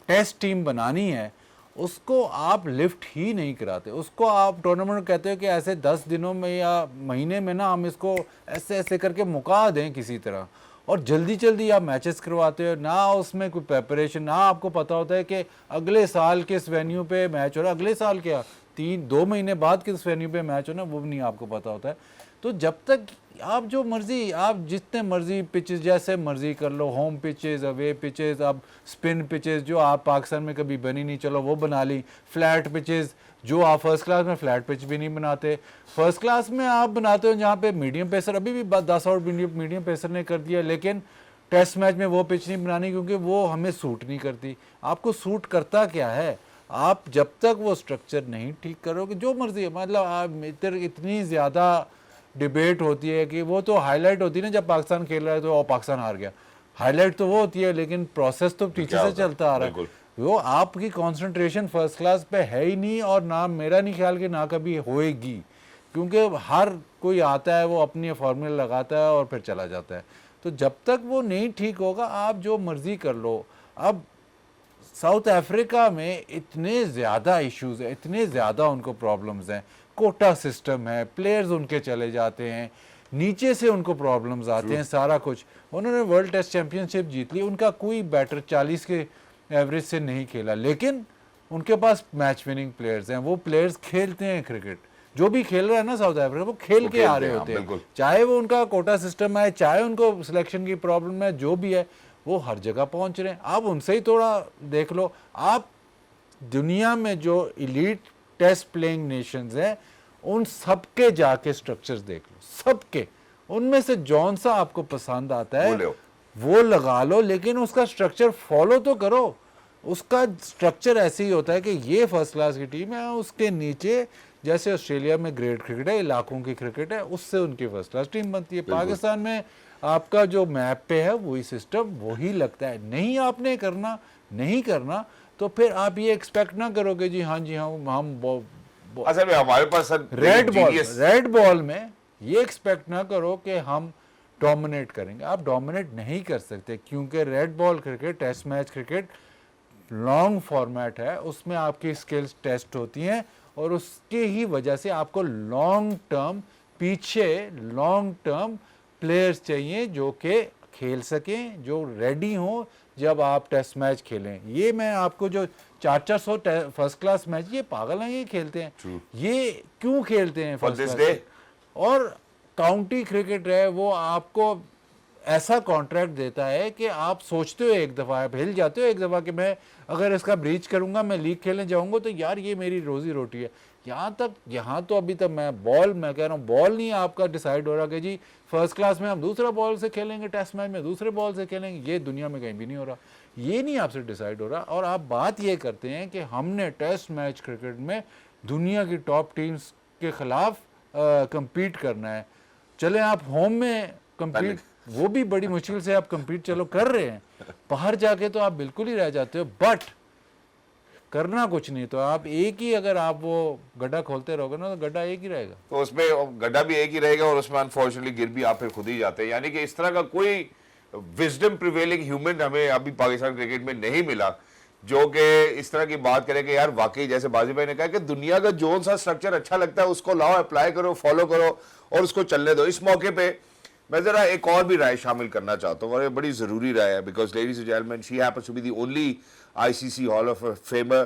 टेस्ट टीम बनानी है उसको आप लिफ्ट ही नहीं कराते। उसको आप टूर्नामेंट कहते हो कि ऐसे 10 दिनों में या महीने में ना हम इसको ऐसे ऐसे करके मुका दें किसी तरह, और जल्दी जल्दी आप मैचेस करवाते हो ना, उसमें कोई प्रेपरेशन ना। आपको पता होता है कि अगले साल किस वेन्यू पे मैच हो रहा है, अगले साल क्या 2 महीने बाद किस वेन्यू पे मैच होना, वो भी नहीं आपको पता होता है। तो जब तक आप जो मर्जी, आप जितने मर्जी पिचेस जैसे मर्जी कर लो, होम पिचेस, अवे पिचेस, अब स्पिन पिचेस जो आप पाकिस्तान में कभी बनी नहीं, चलो वो बना ली। फ्लैट पिचेस जो आप फर्स्ट क्लास में फ्लैट पिच भी नहीं बनाते, फर्स्ट क्लास में आप बनाते हो जहाँ पे मीडियम पेसर, अभी भी 10 आउट मीडियम पेसर ने कर दिया, लेकिन टेस्ट मैच में वो पिच नहीं बनानी क्योंकि वो हमें सूट नहीं करती। आपको सूट करता क्या है? आप जब तक वो स्ट्रक्चर नहीं ठीक करोगे, जो मर्जी, मतलब आप इतनी ज़्यादा डिबेट होती है कि वो तो हाईलाइट होती है ना जब पाकिस्तान खेल रहा है तो पाकिस्तान हार गया, हाईलाइट तो वो होती है, लेकिन प्रोसेस तो पीछे से चलता आ रहा है। वो आपकी कंसंट्रेशन फर्स्ट क्लास पे है ही नहीं, और ना मेरा नहीं ख्याल कि ना कभी होएगी, क्योंकि हर कोई आता है वो अपनी फार्मूला लगाता है और फिर चला जाता है। तो जब तक वो नहीं ठीक होगा आप जो मर्जी कर लो। अब साउथ अफ्रीका में इतने ज़्यादा इश्यूज हैं, इतने ज़्यादा उनको प्रॉब्लम्स हैं, कोटा सिस्टम है, प्लेयर्स उनके चले जाते हैं, नीचे से उनको प्रॉब्लम्स आते हैं, सारा कुछ। उन्होंने वर्ल्ड टेस्ट चैंपियनशिप जीत ली, उनका कोई बैटर 40 के एवरेज से नहीं खेला, लेकिन उनके पास मैच विनिंग प्लेयर्स हैं, वो प्लेयर्स खेलते हैं क्रिकेट। जो भी खेल रहा है ना साउथ अफ्रीका, वो खेल के आ रहे होते हैं, चाहे वो उनका कोटा सिस्टम है, चाहे उनको सिलेक्शन की प्रॉब्लम है, जो भी है, वो हर जगह पहुंच रहे हैं। आप उनसे ही थोड़ा देख लो। आप दुनिया में जो इलीट टेस्ट प्लेइंग नेशंस हैं उन सबके जाके स्ट्रक्चर्स देख लो, सबके, उनमें से जौन सा आपको पसंद आता है वो लगा लो, लेकिन उसका स्ट्रक्चर फॉलो तो करो। उसका स्ट्रक्चर ऐसे ही होता है कि ये फर्स्ट क्लास की टीम है, उसके नीचे जैसे ऑस्ट्रेलिया में ग्रेट क्रिकेट है, इलाकों की क्रिकेट है, उससे उनकी फर्स्ट क्लास टीम बनती है। पाकिस्तान में आपका जो मैप पे है वही सिस्टम वही लगता है। नहीं आपने करना, नहीं करना, तो फिर आप ये एक्सपेक्ट ना करोगे जी हाँ जी हाँ हम असल में हमारे पास रेड बॉल में ये एक्सपेक्ट ना करो कि हम डोमिनेट करेंगे। आप डोमिनेट नहीं कर सकते क्योंकि red ball cricket, test match cricket long format है, उसमें आपकी स्किल्स टेस्ट होती हैं और उसके ही वजह से आपको लॉन्ग टर्म पीछे लॉन्ग टर्म प्लेयर्स चाहिए जो कि खेल सकें, जो रेडी हों जब आप टेस्ट मैच खेलें। ये मैं आपको जो 400 फर्स्ट क्लास मैच, ये पागल हैं, ये खेलते हैं। ये क्यों खेलते हैं For first this class? day? और काउंटी क्रिकेट है वो आपको ऐसा कॉन्ट्रैक्ट देता है कि आप सोचते हो एक दफ़ा, आप हिल जाते हो एक दफ़ा कि मैं अगर इसका ब्रीच करूंगा, मैं लीग खेलने जाऊंगा तो यार ये मेरी रोजी रोटी है। यहाँ तो अभी तक मैं कह रहा हूँ बॉल नहीं आपका डिसाइड हो रहा कि जी फर्स्ट क्लास में हम दूसरा बॉल से खेलेंगे, टेस्ट मैच में दूसरे बॉल से खेलेंगे, ये दुनिया में कहीं भी नहीं हो रहा, ये नहीं आपसे डिसाइड हो रहा। और आप बात ये करते हैं कि हमने टेस्ट मैच क्रिकेट में दुनिया की टॉप टीम्स के खिलाफ कंपीट करना है। चले आप होम में कंपीट, वो भी बड़ी मुश्किल से आप कंपीट चलो कर रहे हैं, बाहर जाके तो आप बिल्कुल ही रह जाते हो, बट करना कुछ नहीं। तो आप एक ही, अगर आप वो गड्ढा खोलते रहोगे ना तो गड्ढा एक ही रहेगा। तो उसमें गड्ढा भी एक ही रहेगा और उसमें अनफॉर्चुनेटली गिर भी आप फिर खुद ही जाते हैं। यानी कि इस तरह का कोई विजडम प्रिवेलिंग ह्यूमन हमें अभी पाकिस्तान क्रिकेट में नहीं मिला जो कि इस तरह की बात करे कि यार वाकई जैसे बाजी भाई ने कहा कि दुनिया का जो सा स्ट्रक्चर अच्छा लगता है उसको लाओ, अप्लाई करो, फॉलो करो और उसको चलने दो। इस मौके पे मैं जरा एक और भी राय शामिल करना चाहता हूँ और ये बड़ी ज़रूरी राय है, because ladies and gentlemen, she happens to be the only ICC Hall of Famer,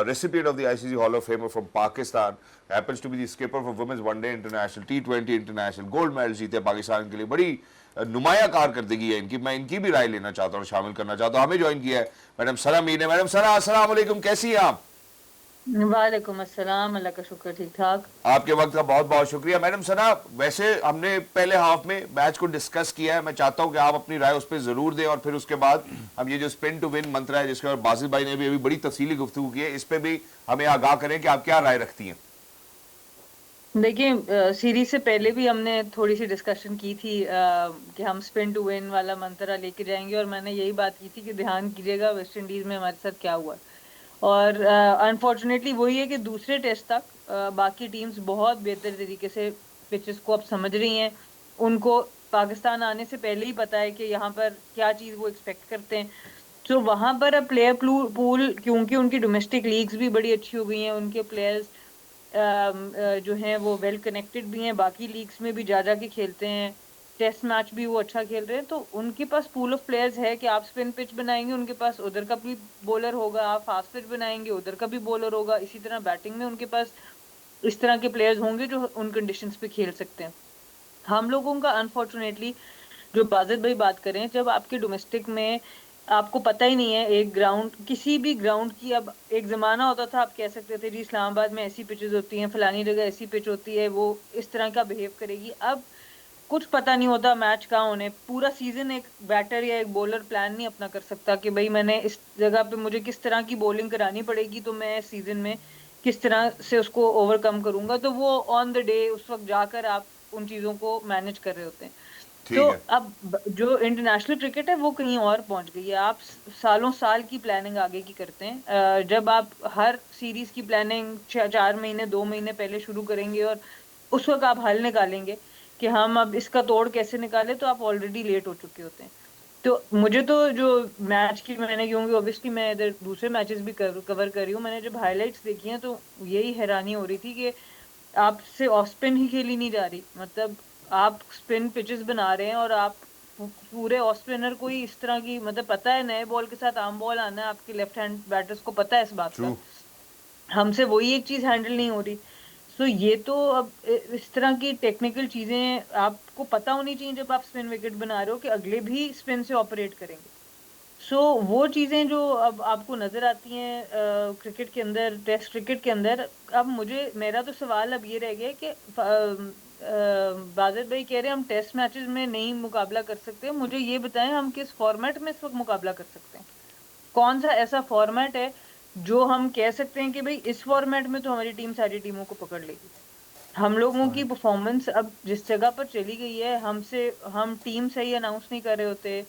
recipient of the ICC Hall of Famer from Pakistan, happens to be the skipper for Women's One Day International, T20 International, gold medal जीते पाकिस्तान के लिए। बड़ी नुमाया कारकर्दगी है इनकी। मैं इनकी भी राय लेना चाहता हूँ और शामिल करना चाहता हूँ। हमें ज्वाइन किया है मैडम सना मीर ने। मैडम सना, अस्सलाम वालेकुम, कैसी हैं आप? वालेकुम अस्सलाम, अल्लाह का शुक्र, ठीक ठाक। आपके वक्त का बहुत बहुत शुक्रिया। मैडम सना, वैसे हमने पहले हाफ में मैच को डिस्कस किया है, मैं चाहता हूं कि आप अपनी राय उस पर जरूर दें और फिर उसके बाद हम ये जो स्पिन टू विन मंत्र है जिसके बाद बासित भाई ने भी अभी बड़ी तफसीली गुफ्तगू की है, इस पे भी हमें आगाह करें कि आप क्या राय रखती हैं। देखिए, सीरीज से पहले भी हमने थोड़ी सी डिस्कशन की थी कि हम स्पिन टू विन वाला मंत्र लेके जाएंगे और मैंने यही बात की थी कि ध्यान कीजिएगा वेस्ट इंडीज में हमारे साथ क्या हुआ। और अनफॉर्चुनेटली वही है कि दूसरे टेस्ट तक बाकी टीम्स बहुत बेहतर तरीके से पिचेस को अब समझ रही हैं। उनको पाकिस्तान आने से पहले ही पता है कि यहाँ पर क्या चीज़ वो एक्सपेक्ट करते हैं। तो वहाँ पर अब प्लेयर पूल, क्योंकि उनकी डोमेस्टिक लीग्स भी बड़ी अच्छी हो गई हैं, उनके प्लेयर्स जो हैं वो वेल कनेक्टेड भी हैं, बाकी लीग्स में भी जा के खेलते हैं, टेस्ट मैच भी वो अच्छा खेल रहे हैं। तो उनके पास पूल ऑफ प्लेयर्स है कि आप स्पिन पिच बनाएंगे उनके पास उधर का भी बॉलर होगा, आप फास्ट पिच बनाएंगे उधर का भी बॉलर होगा, इसी तरह बैटिंग में उनके पास इस तरह के प्लेयर्स होंगे जो उन कंडीशंस पे खेल सकते हैं। हम लोगों का अनफॉर्चुनेटली, जो बाजिद भाई बात करें, जब आपके डोमेस्टिक में आपको पता ही नहीं है एक ग्राउंड, किसी भी ग्राउंड की, अब एक ज़माना होता था आप कह सकते थे जी इस्लामाबाद में ऐसी पिचेस होती हैं, फलानी जगह ऐसी पिच होती है, वो इस तरह का बिहेव करेगी। अब कुछ पता नहीं होता मैच कहाँ होने, पूरा सीजन एक बैटर या एक बॉलर प्लान नहीं अपना कर सकता कि भाई मैंने इस जगह पे मुझे किस तरह की बॉलिंग करानी पड़ेगी तो मैं सीजन में किस तरह से उसको ओवरकम करूंगा। तो वो ऑन द डे उस वक्त जाकर आप उन चीज़ों को मैनेज कर रहे होते हैं। तो अब जो इंटरनेशनल क्रिकेट है वो कहीं और पहुंच गई है। आप सालों साल की प्लानिंग आगे की करते हैं। जब आप हर सीरीज की प्लानिंग 4 महीने 2 महीने पहले शुरू करेंगे और उस वक्त आप हल निकालेंगे कि हम अब इसका तोड़ कैसे निकालें, तो आप ऑलरेडी लेट हो चुके होते हैं। तो मुझे तो जो मैच की, मैंने क्योंकि ऑब्वियसली मैं इधर दूसरे मैचेस भी कवर कर रही हूँ, मैंने जब हाईलाइट्स देखी हैं तो यही हैरानी हो रही थी कि आपसे ऑफ स्पिन ही खेली नहीं जा रही। मतलब आप स्पिन पिचेस बना रहे हैं और आप पूरे ऑफ स्पिनर को ही इस तरह की, मतलब पता है नए बॉल के साथ आम बॉल आना है, आपके लेफ्ट हैंड बैटर्स को पता है इस बात का, हमसे वही एक चीज़ हैंडल नहीं हो रही। सो ये तो अब इस तरह की टेक्निकल चीज़ें आपको पता होनी चाहिए जब आप स्पिन विकेट बना रहे हो कि अगले भी स्पिन से ऑपरेट करेंगे। सो वो चीज़ें जो अब आपको नज़र आती हैं क्रिकेट के अंदर, टेस्ट क्रिकेट के अंदर। अब मेरा तो सवाल अब ये रह गया कि बाजिद भाई कह रहे हैं हम टेस्ट मैचेस में नहीं मुकाबला कर सकते, मुझे ये बताएं हम किस फॉर्मेट में इस वक्त मुकाबला कर सकते हैं? कौन सा ऐसा फॉर्मेट है जो हम कह सकते हैं कि भाई इस फॉर्मेट में तो हमारी टीम सारी टीमों को पकड़ लेगी? हम लोगों की परफॉर्मेंस अब जिस जगह पर चली गई है, हम टीम सही अनाउंस नहीं कर रहे होते।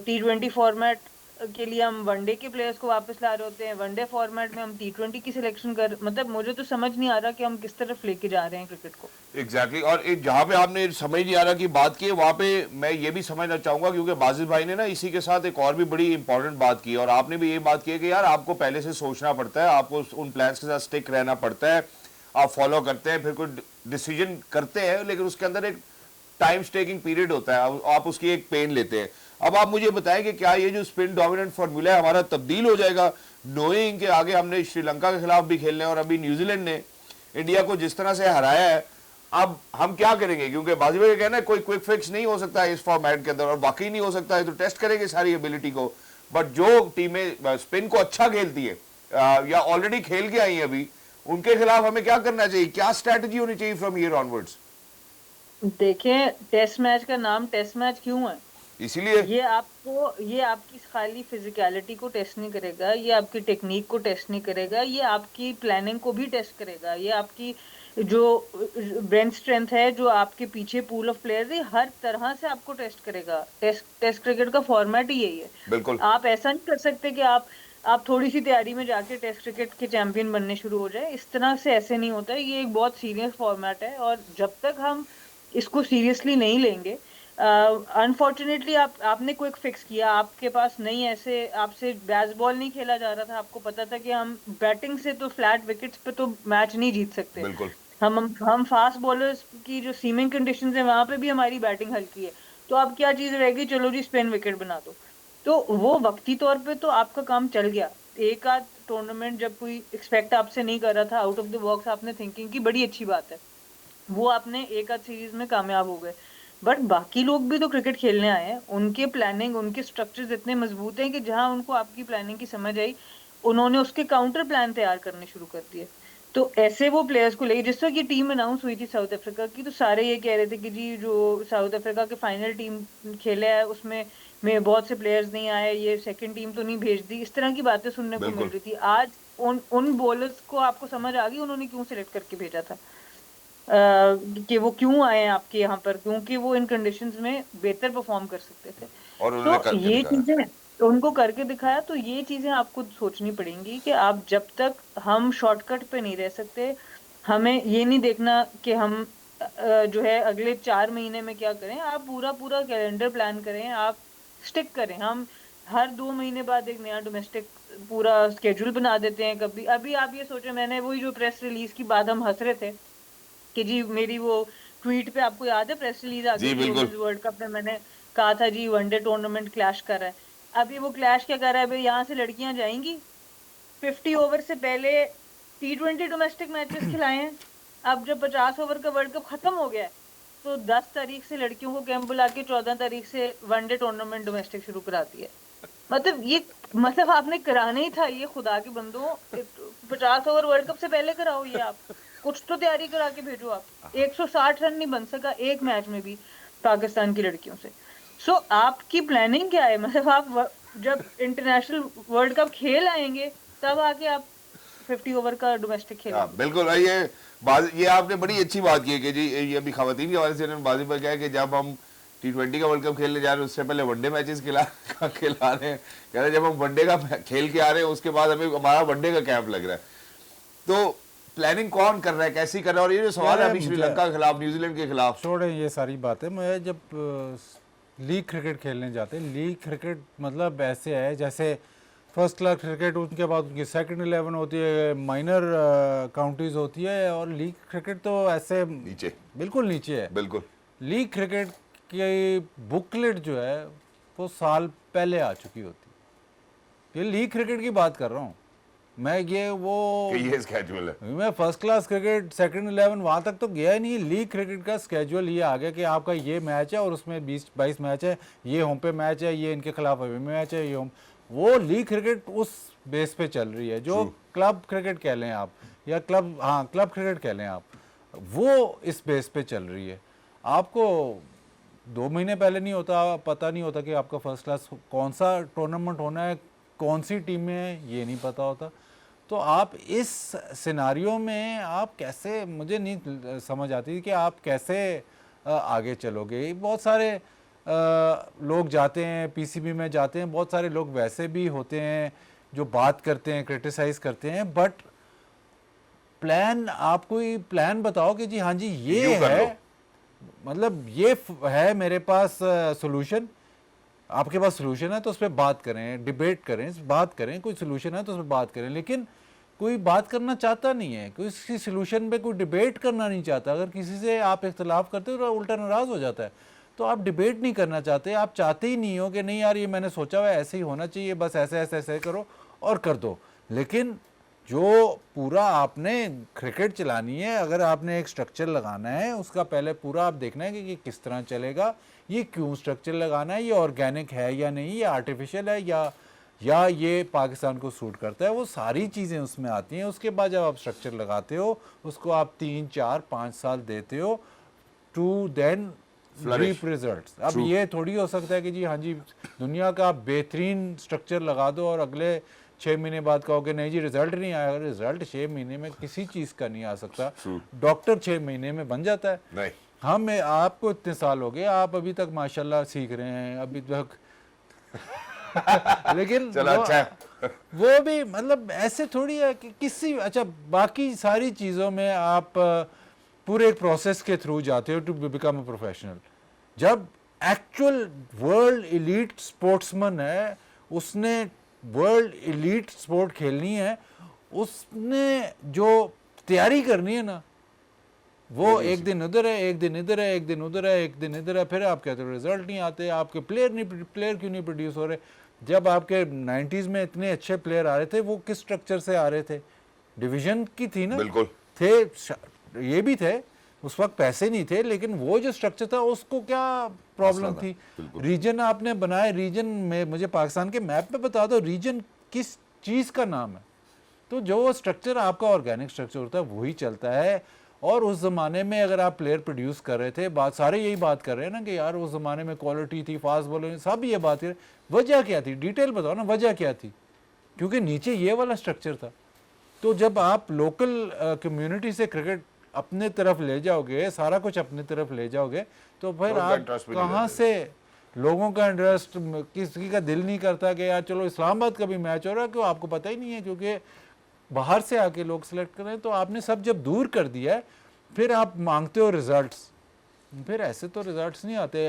T20 फॉर्मेट के लिए हम वनडे के प्लेयर्स को वापस ला रहे होते हैं, वनडे फॉर्मेट में हम T20 की सिलेक्शन कर, मतलब मुझे तो समझ नहीं आ रहा कि हम किस तरफ लेके जा रहे हैं क्रिकेट को। एग्जैक्टली और एक जहां पे आपने समझ नहीं आ रहा की बात की है वहां पे मैं ये भी समझना चाहूंगा, क्योंकि बाजिद भाई ने ना इसी के साथ एक और भी बड़ी इंपॉर्टेंट बात की और आपने भी ये बात की है कि यार आपको पहले से सोचना पड़ता है, आपको उन प्लान्स के साथ स्टिक रहना पड़ता है, आप फॉलो करते हैं, फिर कोई डिसीजन करते हैं, लेकिन उसके अंदर एक टाइम टेकिंग पीरियड होता है, आप उसकी एक पेन लेते हैं। अब आप मुझे बताएं कि क्या ये जो स्पिन डोमिनेंट फॉर्मूला है हमारा तब्दील हो जाएगा, नोइंग के आगे हमने श्रीलंका के खिलाफ भी खेलने और अभी न्यूजीलैंड ने इंडिया को जिस तरह से हराया है, अब हम क्या करेंगे? क्योंकि बाजी भाई का कहना है कोई क्विक फिक्स नहीं हो सकता है इस फॉर्मेट के अंदर, और वाकई नहीं हो सकता है, तो टेस्ट करेंगे सारी एबिलिटी को। बट जो टीमें स्पिन को अच्छा खेलती है या ऑलरेडी खेल के आई है अभी, उनके खिलाफ हमें क्या करना चाहिए, क्या स्ट्रैटेजी होनी चाहिए फ्रॉम हियर ऑनवर्ड्स? देखें, टेस्ट मैच का नाम टेस्ट मैच क्यों है? इसीलिए ये आपकी खाली फिजिकलिटी को टेस्ट नहीं करेगा, ये आपकी टेक्निक को टेस्ट नहीं करेगा, ये आपकी प्लानिंग को भी टेस्ट करेगा, ये आपकी जो ब्रेन स्ट्रेंथ है, जो आपके पीछे पूल ऑफ प्लेयर्स है, हर तरह से आपको टेस्ट करेगा। टेस्ट क्रिकेट का फॉर्मेट ही यही है। बिल्कुल आप ऐसा नहीं कर सकते कि आप थोड़ी सी तैयारी में जाके टेस्ट क्रिकेट के चैंपियन बनने शुरू हो जाए, इस तरह से ऐसे नहीं होता है। ये एक बहुत सीरियस फॉर्मेट है और जब तक हम इसको सीरियसली नहीं लेंगे, अनफॉर्चुनेटली आपने क्विक फिक्स किया, आपके पास नहीं, ऐसे आपसे बेसबॉल नहीं खेला जा रहा था, आपको पता था कि हम बैटिंग से तो फ्लैट विकेट्स पे तो मैच नहीं जीत सकते। बिल्कुल हम फास्ट बॉलर्स की जो सीमिंग कंडीशंस है वहां पे भी हमारी बैटिंग हल्की है, तो अब क्या चीज रहेगी, चलो जी स्पिन विकेट बना दो। तो वो वक्ती तौर पे तो आपका काम चल गया। एक आध टूर्नामेंट जब कोई एक्सपेक्ट आपसे नहीं कर रहा था, आउट ऑफ द बॉक्स आपने थिंकिंग की, बड़ी अच्छी बात है, वो आपने एक आध सीरीज में कामयाब हो गए। बट बाकी लोग भी तो क्रिकेट खेलने आए हैं, उनके प्लानिंग, उनके स्ट्रक्चर्स इतने मजबूत हैं कि जहां उनको आपकी प्लानिंग की समझ आई, उन्होंने उसके काउंटर प्लान तैयार करने शुरू कर दिए। तो ऐसे वो प्लेयर्स को लेके, जिस वक्त ये टीम अनाउंस हुई थी साउथ अफ्रीका की, तो सारे ये कह रहे थे कि जी जो साउथ अफ्रीका के फाइनल टीम खेले है उसमें बहुत से प्लेयर्स नहीं आए, ये सेकंड टीम तो नहीं भेज दी, इस तरह की बातें सुनने को मिल रही थी। आज उन बॉलर्स को आपको समझ आ गई उन्होंने क्यों सिलेक्ट करके भेजा था, कि वो क्यों आए हैं आपके यहाँ पर, क्योंकि वो इन कंडीशंस में बेहतर परफॉर्म कर सकते थे। और उन्होंने तो करके ये दिखाया। चीजें उनको करके दिखाया। तो ये चीजें आपको सोचनी पड़ेंगी कि आप जब तक हम शॉर्टकट पे नहीं रह सकते, हमें ये नहीं देखना कि हम जो है अगले 4 महीने में क्या करें, आप पूरा कैलेंडर प्लान करें, आप स्टिक करें। हम हर 2 महीने बाद एक नया डोमेस्टिक पूरा स्केड्यूल बना देते हैं। कभी अभी आप ये सोचो, मैंने वही जो प्रेस रिलीज की बात हम हंस रहे थे कि जी मेरी वो ट्वीट पे, आपको याद है प्रेस रिलीज आ गई थी वर्ल्ड कप में, मैंने कहा था जी वनडे टूर्नामेंट क्लैश कर रहा है। अभी वो क्लैश क्या कर रहा है, भाई यहाँ से लड़कियां जाएंगी, 50 ओवर से पहले T20 डोमेस्टिक मैचेस खिलाए हैं। अब जब 50 ओवर का वर्ल्ड कप खत्म हो गया है, तो 10 तारीख से लड़कियों को कैंप बुला के 14 तारीख से वनडे टूर्नामेंट डोमेस्टिक शुरू करा दिया। मतलब आपने कराना ही था ये, खुदा के बंदो, 50 ओवर वर्ल्ड कप से पहले कराओ ये, आप कुछ तो तैयारी करा के भेजो। आप 160 रन नहीं बन सका एक मैच में भी पाकिस्तान की लड़कियों से। सो आपकी प्लानिंग क्या है? मतलब आप जब इंटरनेशनल वर्ल्ड कप खेल आएंगे तब आके आप 50 ओवर का डोमेस्टिक खेलेंगे। बिल्कुल। ये आपने बड़ी अच्छी बात की है कि जी ये अभी खवातीन के हवाले से बाजी पर क्या है कि जब हम T20 का वर्ल्ड कप खेलने जा रहे हैं उससे पहले वनडे मैचेस खिला रहे हैं, कह रहे हैं जब हम वनडे का खेल के आ रहे हैं उसके बाद हमें हमारा वनडे का कैंप लग रहा है। तो प्लानिंग कौन कर रहा है, कैसी कर रहा है? और ये जो सवाल है अभी श्रीलंका के खिलाफ, न्यूजीलैंड के खिलाफ, छोड़ें ये सारी बातें। मैं जब लीग क्रिकेट खेलने जाते हैं, लीग क्रिकेट मतलब ऐसे है जैसे फर्स्ट क्लास क्रिकेट, उनके बाद उनकी सेकंड 11 होती है, माइनर काउंटीज होती है, और लीग क्रिकेट तो ऐसे नीचे, बिल्कुल नीचे है। बिल्कुल लीग क्रिकेट की बुकलेट जो है वो साल पहले आ चुकी होती है। ये लीग क्रिकेट की बात कर रहा हूँ मैं, ये स्केड्यूल है। मैं फर्स्ट क्लास क्रिकेट सेकंड 11 वहाँ तक तो गया ही नहीं। लीग क्रिकेट का स्केड्यूल ये आ गया कि आपका ये मैच है और उसमें 20-22 मैच है, ये होम पे मैच है, ये इनके खिलाफ अवे मैच है, ये होम। वो लीग क्रिकेट उस बेस पे चल रही है जो क्लब क्रिकेट कह लें आप, या क्लब क्रिकेट कह लें आप, वो इस बेस पे चल रही है। आपको 2 महीने पहले नहीं होता, पता नहीं होता कि आपका फर्स्ट क्लास कौन सा टूर्नामेंट होना है, कौन सी टीमें हैं, ये नहीं पता होता। तो आप इस सिनारियो में आप कैसे, मुझे नहीं समझ आती कि आप कैसे आगे चलोगे। बहुत सारे लोग जाते हैं पीसीबी में जाते हैं, बहुत सारे लोग वैसे भी होते हैं जो बात करते हैं, क्रिटिसाइज करते हैं, बट प्लान, आप कोई प्लान बताओ कि जी हाँ जी ये यूं कर है, लो। मतलब ये है मेरे पास सोल्यूशन, आपके पास सोल्यूशन है तो उस पर बात करें, डिबेट करें, बात करें, कोई सोल्यूशन है तो उस पर बात करें, लेकिन कोई बात करना चाहता नहीं है, कोई किसी सोल्यूशन पे कोई डिबेट करना नहीं चाहता। अगर किसी से आप इख्तलाफ करते हो तो उल्टा नाराज़ हो जाता है, तो आप डिबेट नहीं करना चाहते, आप चाहते ही नहीं हो कि नहीं यार ये मैंने सोचा हुआ है ऐसे ही होना चाहिए, बस ऐसे ऐसे ऐसे करो और कर दो। लेकिन जो पूरा आपने क्रिकेट चलानी है, अगर आपने एक स्ट्रक्चर लगाना है, उसका पहले पूरा आप देखना है कि ये किस तरह चलेगा, ये क्यों स्ट्रक्चर लगाना है, ये ऑर्गेनिक है या नहीं, ये आर्टिफिशियल है या ये पाकिस्तान को सूट करता है, वो सारी चीज़ें उसमें आती हैं। उसके बाद जब आप स्ट्रक्चर लगाते हो, उसको आप 3, 4, 5 साल देते हो टू देन रीप रिजल्ट्स। अब ये थोड़ी हो सकता है कि जी हाँ जी दुनिया का बेहतरीन स्ट्रक्चर लगा दो और अगले 6 महीने बाद कहो कि नहीं जी रिजल्ट नहीं आया। रिजल्ट 6 महीने में किसी चीज़ का नहीं आ सकता। डॉक्टर 6 महीने में बन जाता है। नहीं, हम आपको इतने साल हो गए, आप अभी तक माशाल्लाह सीख रहे हैं अभी तक लेकिन चलो अच्छा है। वो भी मतलब ऐसे थोड़ी है कि किसी, अच्छा बाकी सारी चीज़ों में आप पूरे एक प्रोसेस के थ्रू जाते हो टू बिकम अ प्रोफेशनल। जब एक्चुअल वर्ल्ड एलीट स्पोर्ट्समैन है, उसने वर्ल्ड एलीट स्पोर्ट खेलनी है, उसने जो तैयारी करनी है ना, वो एक दिन उधर है, एक दिन इधर है, एक दिन उधर है, एक दिन इधर है, फिर आप कहते हो रिजल्ट नहीं आते, आपके प्लेयर क्यों नहीं प्रोड्यूस हो रहे। जब आपके 90s में इतने अच्छे प्लेयर आ रहे थे, वो किस स्ट्रक्चर से आ रहे थे? डिवीजन की थी ना, बिल्कुल थे, ये भी थे, उस वक्त पैसे नहीं थे, लेकिन वो जो स्ट्रक्चर था उसको क्या प्रॉब्लम थी? रीजन आपने बनाए, रीजन में मुझे पाकिस्तान के मैप पे बता दो रीजन किस चीज़ का नाम है, तो जो स्ट्रक्चर आपका ऑर्गेनिक स्ट्रक्चर होता है वही चलता है। और उस ज़माने में अगर आप प्लेयर प्रोड्यूस कर रहे थे, बात सारे यही बात कर रहे हैं ना कि यार उस ज़माने में क्वालिटी थी, फास्ट बॉलिंग, सब ये बात है, वजह क्या थी? डिटेल बताओ ना, वजह क्या थी? क्योंकि नीचे ये वाला स्ट्रक्चर था। तो जब आप लोकल कम्युनिटी से क्रिकेट अपने तरफ ले जाओगे, सारा कुछ अपनी तरफ ले जाओगे, तो फिर आप कहाँ से लोगों का इंटरेस्ट, किसी का दिल नहीं करता कि यार चलो इस्लामाबाद का भी मैच हो रहा है, क्यों आपको पता ही नहीं है, क्योंकि बाहर से आके लोग सेलेक्ट कर रहे हैं। तो आपने सब जब दूर कर दिया है, फिर आप मांगते हो रिजल्ट्स, फिर ऐसे तो रिजल्ट्स नहीं आते।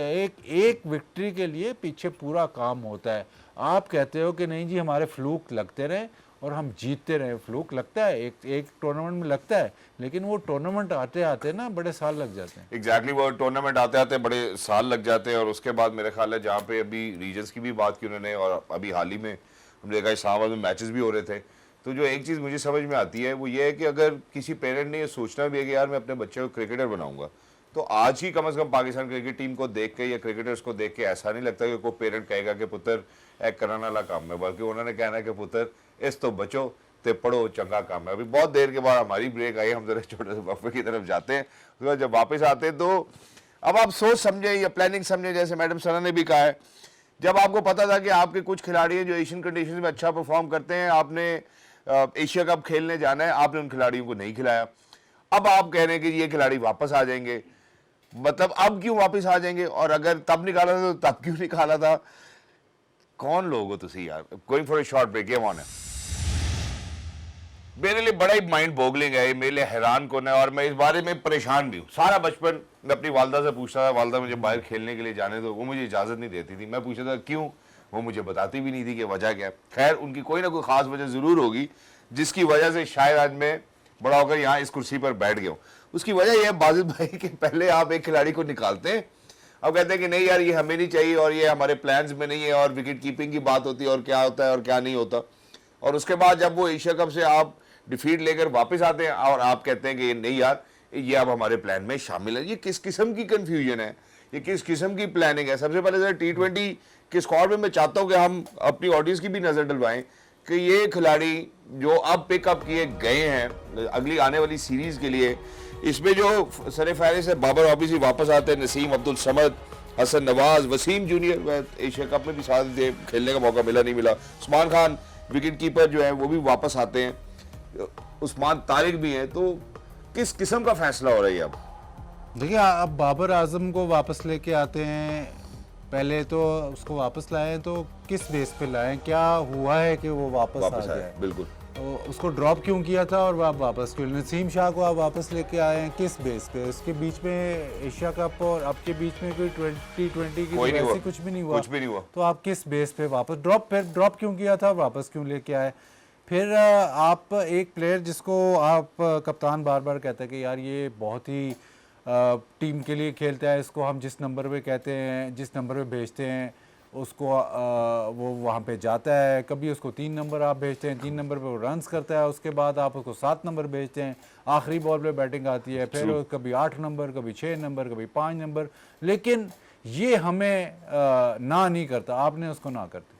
एक विक्ट्री के लिए पीछे पूरा काम होता है। आप कहते हो कि नहीं जी हमारे फ्लूक लगते रहे और हम जीतते रहे, फ्लूक लगता है, एक टूर्नामेंट में लगता है, लेकिन वो टूर्नामेंट आते आते ना बड़े साल लग जाते हैं। एग्जैक्टली वो टूर्नामेंट आते आते बड़े साल लग जाते हैं। और उसके बाद मेरे ख्याल है जहाँ पे अभी रीजन्स की भी बात की उन्होंने, और अभी हाल ही में हमने देखा इस्लामाबाद में मैचेस भी हो रहे थे, तो जो एक चीज़ मुझे समझ में आती है वो ये है कि अगर किसी पेरेंट ने ये सोचना भी है कि यार मैं अपने बच्चे को क्रिकेटर बनाऊंगा, तो आज ही कम से कम पाकिस्तान क्रिकेट टीम को देख के या क्रिकेटर्स को देख के ऐसा नहीं लगता कि कोई पेरेंट कहेगा कि पुत्र एक करने वाला काम है, बल्कि उन्होंने कहना है कि पुत्र इस तो बचो ते पढ़ो, चंगा काम है। अभी बहुत देर के बाद हमारी ब्रेक आई, हम जरा छोटे से वक्फे की तरफ जाते हैं, उसके बाद जब वापस आते हैं तो अब आप सोच समझें या प्लानिंग समझें, जैसे मैडम सना ने भी कहा है, जब आपको पता था कि आपके कुछ खिलाड़ी हैं जो एशियन कंडीशन में अच्छा परफॉर्म करते हैं, आपने एशिया कप खेलने जाना है, आपने उन खिलाड़ियों को नहीं खिलाया, अब आप कह रहे हैं कि ये खिलाड़ी वापस आ जाएंगे, मतलब अब क्यों वापस आ जाएंगे? और अगर तब निकाला था तो तब क्यों निकाला था? कौन लोग हो तुसी यार? Going for a short break, game on है। मेरे लिए बड़ा ही माइंड बोगलिंग है, मेरे लिए हैरान कौन है, और मैं इस बारे में परेशान भी हूँ। सारा बचपन मैं अपनी वालदा से पूछता था, वालदा मुझे बाहर खेलने के लिए जाने दो, वो मुझे इजाज़त नहीं देती थी। मैं पूछता था क्यों, वो मुझे बताती भी नहीं थी कि वजह क्या है। खैर उनकी कोई ना कोई ख़ास वजह ज़रूर होगी जिसकी वजह से शायद आज मैं बड़ा होकर यहाँ इस कुर्सी पर बैठ गया हूँ। उसकी वजह यह है बाजिद भाई कि पहले आप एक खिलाड़ी को निकालते हैं, अब कहते हैं कि नहीं यार ये हमें नहीं चाहिए और ये हमारे प्लान्स में नहीं है, और विकेट कीपिंग की बात होती है और क्या होता है और क्या नहीं होता, और उसके बाद जब वो एशिया कप से आप डिफीट लेकर वापस आते हैं और आप कहते हैं कि ये नहीं यार ये अब हमारे प्लान में शामिल है। ये किस किस्म की कन्फ्यूजन है, ये किस किस्म की प्लानिंग है? सबसे पहले सर T20 के स्क्वाड में मैं चाहता हूँ कि हम अपनी ऑडियंस की भी नज़र डलवाएं कि ये खिलाड़ी जो अब पिकअप किए गए हैं अगली आने वाली सीरीज़ के लिए, इसमें जो सर फहरिस्त है, बाबर ऑब्वियसली वापस आते हैं, Naseem Abdul Samad, Hasan Nawaz, Waseem junior Asia cup में भी साथ दे खेलने का मौका मिला नहीं मिला, उस्मान खान विकेट कीपर जो है वो भी वापस आते हैं, उस्मान तारिक भी हैं, तो किस किस्म का फैसला हो रहा है अब? देखिए अब बाबर आजम को वापस लेके आते हैं, पहले तो उसको वापस लाएं, तो किस बेस पे लाएं, क्या हुआ है कि वो वापस आ वापस गया आया है? बिल्कुल। तो उसको ड्रॉप क्यों किया था और आप वापस क्यों, नसीम शाह को आप वापस लेके आए हैं किस बेस पे? उसके बीच में एशिया कप और आपके बीच में कोई 2020 की कोई नहीं वैसे हुआ, कुछ भी नहीं हुआ, कुछ भी नहीं हुआ। तो आप किस बेस पे वापस ड्रॉप क्यों किया था, वापस क्यों लेके आए? फिर आप एक प्लेयर जिसको आप कप्तान बार बार कहते हैं कि यार ये बहुत ही टीम के लिए खेलता है, इसको हम जिस नंबर पे कहते हैं, जिस नंबर पे भेजते हैं उसको वो वहाँ पे जाता है। कभी उसको 3 नंबर आप भेजते हैं, 3 नंबर पे वो रन्स करता है, उसके बाद आप उसको 7 नंबर भेजते हैं, आखिरी बॉल पे बैटिंग आती है, फिर वो कभी 8 नंबर, कभी 6 नंबर, कभी 5 नंबर, लेकिन ये हमें ना नहीं करता। आपने उसको ना कर दी,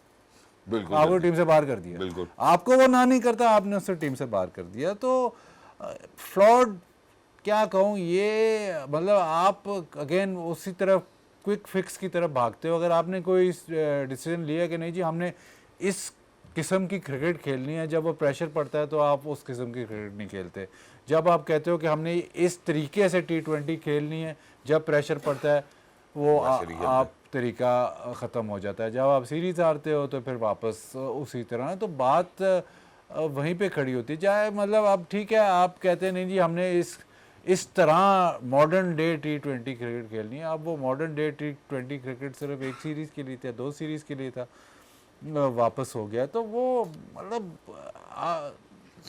बिल्कुल आपको टीम से बाहर कर दिया। बिल्कुल। आपको वो ना नहीं करता, आपने उससे टीम से बाहर कर दिया। तो फ्लॉड क्या कहूँ, ये मतलब आप अगेन उसी तरफ क्विक फिक्स की तरफ भागते हो। अगर आपने कोई डिसीजन लिया कि नहीं जी हमने इस किस्म की क्रिकेट खेलनी है, जब वो प्रेशर पड़ता है तो आप उस किस्म की क्रिकेट नहीं खेलते। जब आप कहते हो कि हमने इस तरीके से T20 खेलनी है, जब प्रेशर पड़ता है वो आप तरीका ख़त्म हो जाता है। जब आप सीरीज हारते हो तो फिर वापस उसी तरह, तो बात वहीं पे खड़ी होती है। चाहे मतलब अब ठीक है आप कहते हैं नहीं जी हमने इस तरह मॉडर्न डे T20 क्रिकेट खेलनी है। अब वो मॉडर्न डे T20 क्रिकेट सिर्फ एक सीरीज़ के लिए था, 2 सीरीज़ के लिए था, वापस हो गया। तो वो मतलब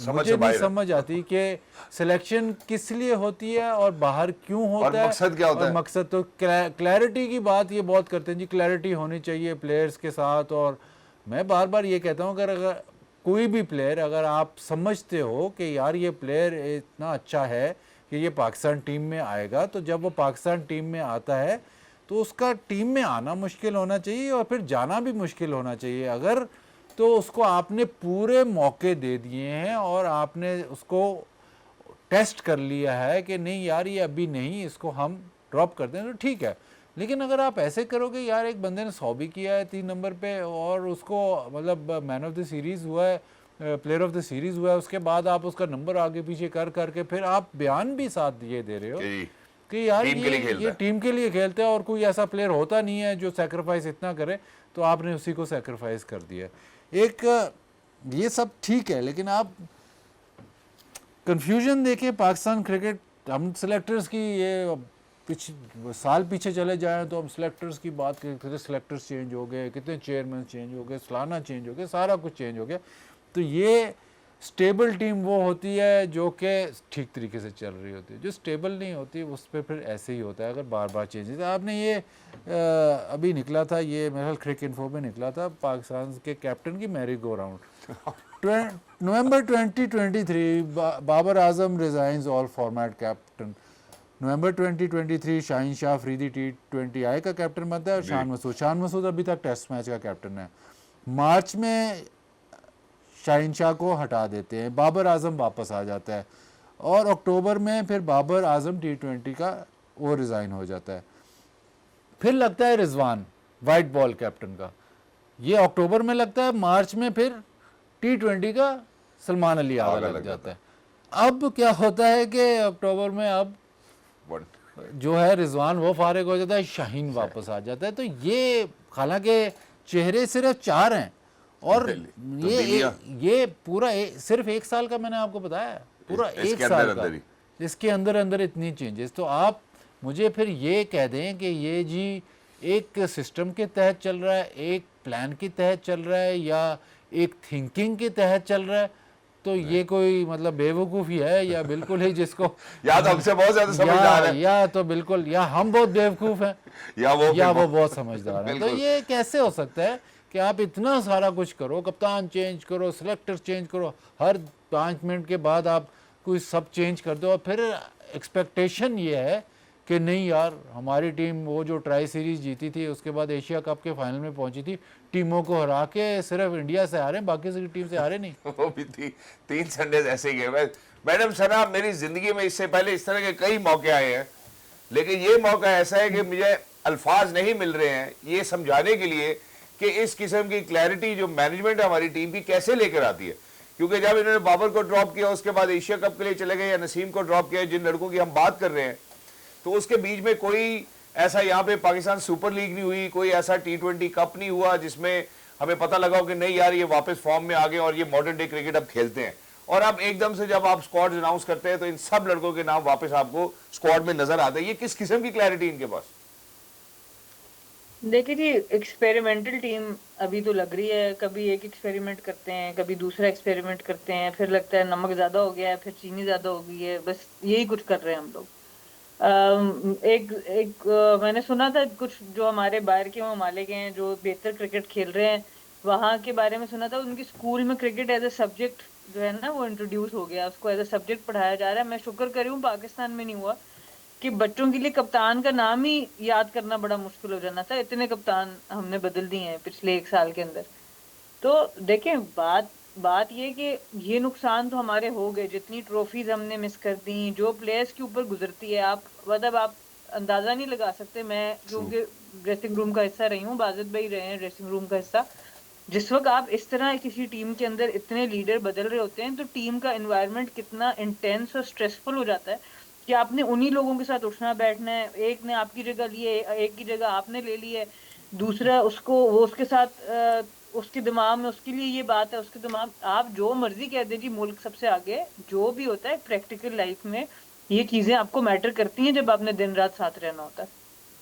मुझे नहीं समझ आती कि सिलेक्शन किस लिए होती है और बाहर क्यों होता है, मकसद क्या होता है? मकसद तो क्लैरिटी की बात ये बहुत करते हैं जी, क्लैरिटी होनी चाहिए प्लेयर्स के साथ। और मैं बार बार ये कहता हूँ अगर कोई भी प्लेयर, अगर आप समझते हो कि यार ये प्लेयर इतना अच्छा है कि ये पाकिस्तान टीम में आएगा, तो जब वो पाकिस्तान टीम में आता है तो उसका टीम में आना मुश्किल होना चाहिए और फिर जाना भी मुश्किल होना चाहिए। अगर तो उसको आपने पूरे मौके दे दिए हैं और आपने उसको टेस्ट कर लिया है कि नहीं यार ये अभी नहीं, इसको हम ड्रॉप कर दें, तो ठीक है। लेकिन अगर आप ऐसे करोगे, यार एक बंदे ने 100 भी किया है 3 नंबर पे और उसको मतलब मैन ऑफ द सीरीज़ हुआ है, प्लेयर ऑफ द सीरीज़ हुआ है, उसके बाद आप उसका नंबर आगे पीछे कर करके फिर आप बयान भी साथ ये दे रहे हो कि यार ये टीम के लिए खेलते हैं और कोई ऐसा प्लेयर होता नहीं है जो सेक्रीफाइस इतना करे, तो आपने उसी को सेक्रीफाइस कर दिया। एक ये सब ठीक है, लेकिन आप कंफ्यूजन देखें पाकिस्तान क्रिकेट, हम सिलेक्टर्स की ये साल पीछे चले जाएं तो हम सिलेक्टर्स की बात करें, कितने सिलेक्टर्स चेंज हो गए, कितने चेयरमैन चेंज हो गए, सालाना चेंज हो गए, सारा कुछ चेंज हो गया। तो ये स्टेबल टीम वो होती है जो कि ठीक तरीके से चल रही होती है। जो स्टेबल नहीं होती उस पर फिर ऐसे ही होता है अगर बार बार चेंजेस। आपने ये अभी निकला था, ये मेरे ख्याल क्रिक इन्फो में निकला था, पाकिस्तान के कैप्टन की मैरी गो राउंड नवंबर 2023 Babar Azam resigns all format captain. नवंबर 2023 शाहीन शाह अफरीदी T20 आई का कैप्टन बनता है और शान मसूद अभी तक टेस्ट मैच का कैप्टन है। मार्च में शाहीन शाह को हटा देते हैं, बाबर आजम वापस आ जाता है और अक्टूबर में फिर बाबर आजम T20 का वो रिज़ाइन हो जाता है। फिर लगता है रिजवान वाइट बॉल कैप्टन का, ये अक्टूबर में लगता है, मार्च में फिर T20 का सलमान अली आगा लग जाता है। अब क्या होता है कि अक्टूबर में अब जो है रिजवान वो फारिग हो जाता है, शाहीन वापस आ जाता है। तो ये हालांकि चेहरे सिर्फ 4 हैं और ये पूरा सिर्फ 1 साल का मैंने आपको बताया, पूरा 1 साल का, इसके अंदर अंदर इतनी चेंजेस। तो आप मुझे फिर ये कह दें कि ये जी एक सिस्टम के तहत चल रहा है, एक प्लान के तहत चल रहा है या एक थिंकिंग के तहत चल रहा है, तो ये कोई मतलब बेवकूफ़ी है या बिल्कुल ही जिसको या तो हमसे बहुत ज्यादा समझदार है, या तो बिल्कुल या हम बहुत बेवकूफ़ हैं या वो बहुत समझदार है। तो ये कैसे हो सकता है कि आप इतना सारा कुछ करो, कप्तान चेंज करो, सिलेक्टर चेंज करो, हर 5 मिनट के बाद आप कोई सब चेंज कर दो और फिर एक्सपेक्टेशन ये है कि नहीं यार हमारी टीम वो जो ट्राई सीरीज जीती थी उसके बाद एशिया कप के फाइनल में पहुंची थी, टीमों को हरा के सिर्फ इंडिया से हारे, बाकी किसी टीम से हारे नहीं। वो भी 3 संडेज ऐसे ही गए। मैडम सना, मेरी जिंदगी में इससे पहले इस तरह के कई मौके आए हैं, लेकिन ये मौका ऐसा है कि मुझे अल्फाज नहीं मिल रहे हैं ये समझाने के लिए कि इस किस्म की क्लैरिटी जो मैनेजमेंट है हमारी टीम की कैसे लेकर आती है। क्योंकि जब इन्होंने बाबर को ड्रॉप किया, उसके बाद एशिया कप के लिए चले गए, या नसीम को ड्रॉप किया, जिन लड़कों की हम बात कर रहे हैं, तो उसके बीच में कोई ऐसा यहाँ पे पाकिस्तान सुपर लीग नहीं हुई, कोई ऐसा T20 कप नहीं हुआ जिसमें हमें पता लगा हो कि नहीं यार ये वापस फॉर्म में आ गए और ये मॉडर्न डे क्रिकेट अब खेलते हैं। और अब एकदम से जब आप स्क्वाड अनाउंस करते हैं तो इन सब लड़कों के नाम वापस आपको स्क्वाड में नजर आते हैं। ये किस किस्म की क्लैरिटी इनके पास? देखिए जी, एक्सपेरिमेंटल टीम अभी तो लग रही है, कभी एक एक्सपेरिमेंट करते हैं, कभी दूसरा एक्सपेरिमेंट करते हैं, फिर लगता है नमक ज्यादा हो गया है, फिर चीनी ज्यादा हो गई है, बस यही कुछ कर रहे हैं हम लोग। मैंने सुना था कुछ जो हमारे बाहर के ममालिक हैं जो बेहतर क्रिकेट खेल रहे हैं, वहां के बारे में सुना था, उनकी स्कूल में क्रिकेट एज ए सब्जेक्ट जो है ना वो इंट्रोड्यूस हो गया, उसको एज ए सब्जेक्ट पढ़ाया जा रहा है। मैं शुक्र करी हूँ पाकिस्तान में नहीं हुआ कि बच्चों के लिए कप्तान का नाम ही याद करना बड़ा मुश्किल हो जाना था, इतने कप्तान हमने बदल दिए हैं पिछले 1 साल के अंदर। तो देखें, बात ये कि ये नुकसान तो हमारे हो गए, जितनी ट्रॉफीज हमने मिस कर दी, जो प्लेयर्स के ऊपर गुजरती है, आप मतलब आप अंदाजा नहीं लगा सकते। मैं क्योंकि ड्रेसिंग रूम का हिस्सा रही हूँ, बाजिद भाई रहे हैं ड्रेसिंग रूम का हिस्सा, जिस वक्त आप इस तरह किसी टीम के अंदर इतने लीडर बदल रहे होते हैं तो टीम का एनवायरनमेंट कितना इंटेंस और स्ट्रेसफुल हो जाता है कि आपने उन्हीं लोगों के साथ उठना बैठना है। एक ने आपकी जगह ली है, एक की जगह आपने ले ली है, दूसरा उसको वो उसके साथ उसके दिमाग में उसके लिए ये बात है, उसके दिमाग आप जो मर्जी कह दे जी मुल्क सबसे आगे, जो भी होता है प्रैक्टिकल लाइफ में ये चीजें आपको मैटर करती हैं जब आपने दिन रात साथ रहना होता है।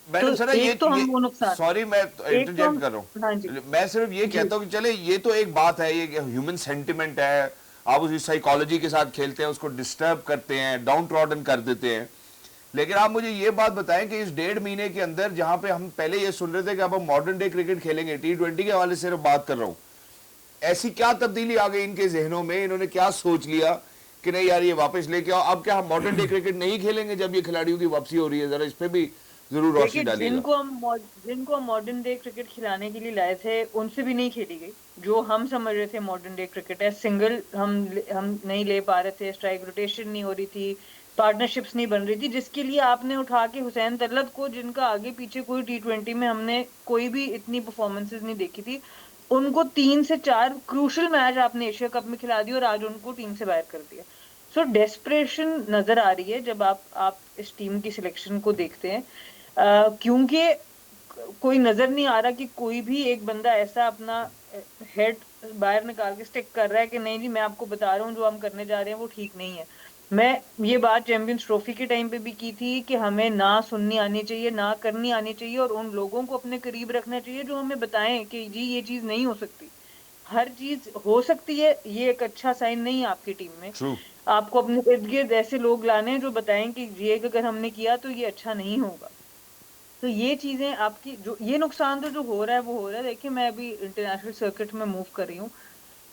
मैडम तो सर एक तो हम वो नुकसान, सॉरी मैं एक तो इंटरजेक्ट कर रहा हाँ जी हूँ, मैं सिर्फ ये कहता हूँ कि चले ये तो एक बात है, ये ह्यूमन सेंटिमेंट है, आप उसकी साइकोलॉजी के साथ खेलते हैं, उसको डिस्टर्ब करते हैं, डाउन ट्रॉडन कर देते हैं। लेकिन आप मुझे ये बात बताएं कि इस 1.5 महीने के अंदर जहां पे हम पहले ये सुन रहे थे कि अब हम मॉडर्न डे क्रिकेट खेलेंगे, T20 के हवाले से सिर्फ बात कर रहा हूँ, ऐसी क्या तब्दीली आ गई इनके जहनों में, इन्होंने क्या सोच लिया कि नहीं यार ये वापस लेके आओ, अब क्या हम मॉडर्न डे क्रिकेट नहीं खेलेंगे जब ये खिलाड़ियों की वापसी हो रही है? जरा इस पे भी जरूर रोशनी देखिए, डालिएगा। जिनको हम मॉडर्न डे क्रिकेट खिलाने के लिए लाए थे उनसे भी नहीं खेली गई जो हम समझ रहे थे मॉडर्न डे क्रिकेट है। सिंगल हम नहीं ले पा रहे थे, स्ट्राइक रोटेशन नहीं हो रही थी, पार्टनरशिप्स नहीं बन रही थी, जिसके लिए आपने उठा के हुसैन तलत को, जिनका आगे पीछे कोई T20 में हमने कोई भी इतनी परफॉर्मेंसेज नहीं देखी थी, उनको 3 से 4 क्रूशल मैच आपने एशिया कप में खिला दिया और आज उनको टीम से बाहर कर दिया। सो डेस्परेशन नजर आ रही है जब आप इस टीम की सिलेक्शन को देखते हैं, क्योंकि कोई नजर नहीं आ रहा कि कोई भी एक बंदा ऐसा अपना हेड बाहर निकाल के स्टिक कर रहा है कि नहीं जी मैं आपको बता रहा हूँ जो हम करने जा रहे हैं वो ठीक नहीं है। मैं ये बात चैंपियंस ट्रॉफी के टाइम पे भी की थी कि हमें ना सुननी आनी चाहिए, ना करनी आनी चाहिए, और उन लोगों को अपने करीब रखना चाहिए जो हमें बताएं कि जी ये चीज नहीं हो सकती। हर चीज हो सकती है, ये एक अच्छा साइन नहीं है आपकी टीम में। True. आपको अपने इर्द गिर्द ऐसे लोग लाने हैं जो बताएं कि ये अगर हमने किया तो ये अच्छा नहीं होगा। तो ये चीजें आपकी जो ये नुकसान तो जो हो रहा है वो हो रहा है। देखिए, मैं अभी इंटरनेशनल सर्किट में मूव कर रही हूँ,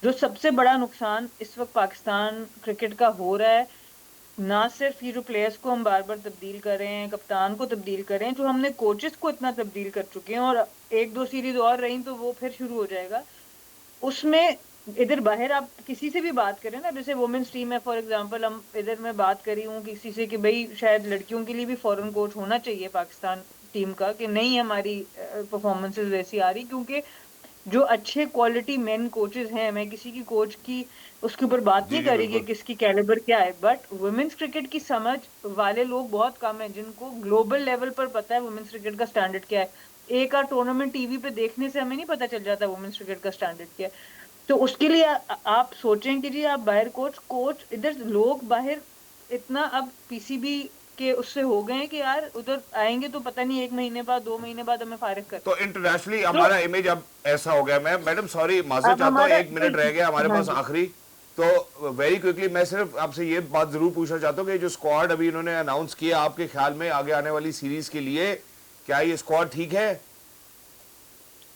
जो सबसे बड़ा नुकसान इस वक्त पाकिस्तान क्रिकेट का हो रहा है, ना सिर्फ ये जो प्लेयर्स को हम बार बार तब्दील कर रहे हैं, कप्तान को तब्दील कर रहे हैं, जो हमने कोचेस को इतना तब्दील कर चुके हैं, और 1-2 सीरीज और रही तो वो फिर शुरू हो जाएगा। उसमें इधर बाहर आप किसी से भी बात करें ना, जैसे वुमेन्स टीम है फॉर एग्जांपल, हम इधर मैं बात करी हूँ किसी से कि भाई शायद लड़कियों के लिए भी फॉरेन कोच होना चाहिए पाकिस्तान टीम का, कि नहीं हमारी परफॉर्मेंसेस वैसी आ रही, क्योंकि जो अच्छे क्वालिटी मेन कोचेस हैं, मैं किसी की कोच की उसके ऊपर बात नहीं करी कि किसकी कैलिबर क्या है, बट वुमेन्स क्रिकेट की समझ वाले लोग बहुत कम है जिनको ग्लोबल लेवल पर पता है वुमेन्स क्रिकेट का स्टैंडर्ड क्या है। एक आध टूर्नामेंट टीवी पे देखने से हमें नहीं पता चल जाता वुमेन्स क्रिकेट का स्टैंडर्ड क्या है। तो उसके लिए आप सोचें कि जी आप बाहर कोच इधर लोग बाहर इतना अब पीसीबी के उससे हो गए हैं कि यार उधर आएंगे तो पता नहीं 1 महीने बाद 2 महीने बाद हमें फारिग कर। तो इंटरनेशनली हमारा इमेज अब ऐसा हो गया। मैं मैडम सॉरी माजूर अब चाहता हूँ, हमारा 1 मिनट रह गया हमारे हाँ पास जी। आखिरी, तो वेरी क्विकली मैं सिर्फ आपसे ये बात जरूर पूछना चाहता हूँ कि जो स्क्वाड अभी इन्होंने अनाउंस किया, आपके ख्याल में आगे आने वाली सीरीज के लिए क्या ये स्क्वाड ठीक है?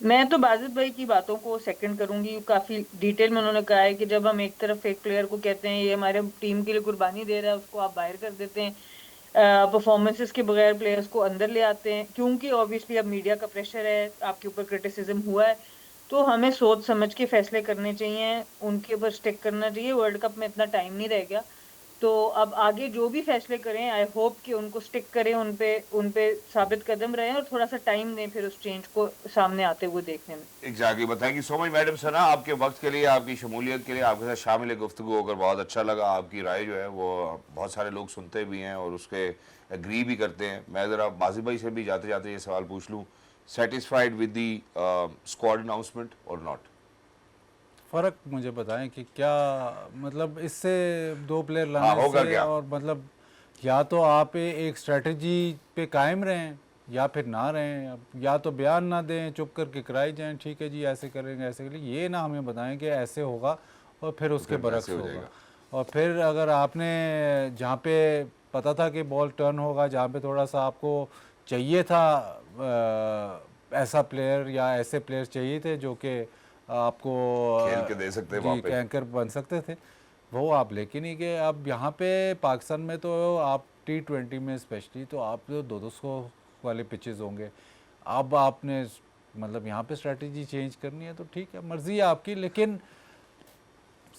मैं तो बाजिद भाई की बातों को सेकंड करूंगी, काफी डिटेल में उन्होंने कहा है कि जब हम एक तरफ एक प्लेयर को कहते हैं ये हमारे टीम के लिए कुर्बानी दे रहा है, उसको आप बाहर कर देते हैं, परफॉर्मेंसेस के बगैर प्लेयर्स को अंदर ले आते हैं, क्योंकि ऑब्वियसली अब मीडिया का प्रेशर है, आपके ऊपर क्रिटिसिज्म हुआ है, तो हमें सोच समझ के फैसले करने चाहिए, उनके ऊपर स्टिक करना चाहिए। वर्ल्ड कप में इतना टाइम नहीं रह गया, तो अब आगे जो भी फैसले करें आई होप कि उनको स्टिक करें, उन पे साबित कदम रहें और थोड़ा सा टाइम दें फिर उस चेंज को सामने आते हुए देखने में। Exactly, but thank you so much madam Sana, आपके वक्त के लिए, आपकी शमूलियत के लिए, आपके साथ शामिल गुफ्तगू होकर बहुत अच्छा लगा। आपकी राय जो है वो बहुत सारे लोग सुनते भी हैं और उसके एग्री भी करते हैं। मैं ज़रा बाजिब भाई से भी जाते जाते ये सवाल पूछ लूँ, satisfied with the squad announcement और नॉट? फ़र्क मुझे बताएं कि क्या मतलब इससे 2 प्लेयर हाँ, लाने होगा से, क्या? और मतलब या तो आप एक स्ट्रेटजी पे कायम रहें या फिर ना रहें, या तो बयान ना दें, चुप करके कराई जाएं, ठीक है जी ऐसे करेंगे ऐसे करेंगे, ये ना हमें बताएं कि ऐसे होगा और फिर उसके फिर बरक्स ऐसे हो होगा। जाएगा। और फिर अगर आपने जहाँ पे पता था कि बॉल टर्न होगा, जहाँ पे थोड़ा सा आपको चाहिए था ऐसा प्लेयर या ऐसे प्लेयर चाहिए थे जो कि आपको खेल के दे सकते हैं जी वहाँ पे। एंकर बन सकते थे, वो आप लेके नहीं गए। अब यहाँ पे पाकिस्तान में तो आप T20 में स्पेशली तो आप तो 200 वाले पिचेस होंगे। अब आपने मतलब यहाँ पे स्ट्रेटजी चेंज करनी है तो ठीक है, मर्ज़ी है आपकी, लेकिन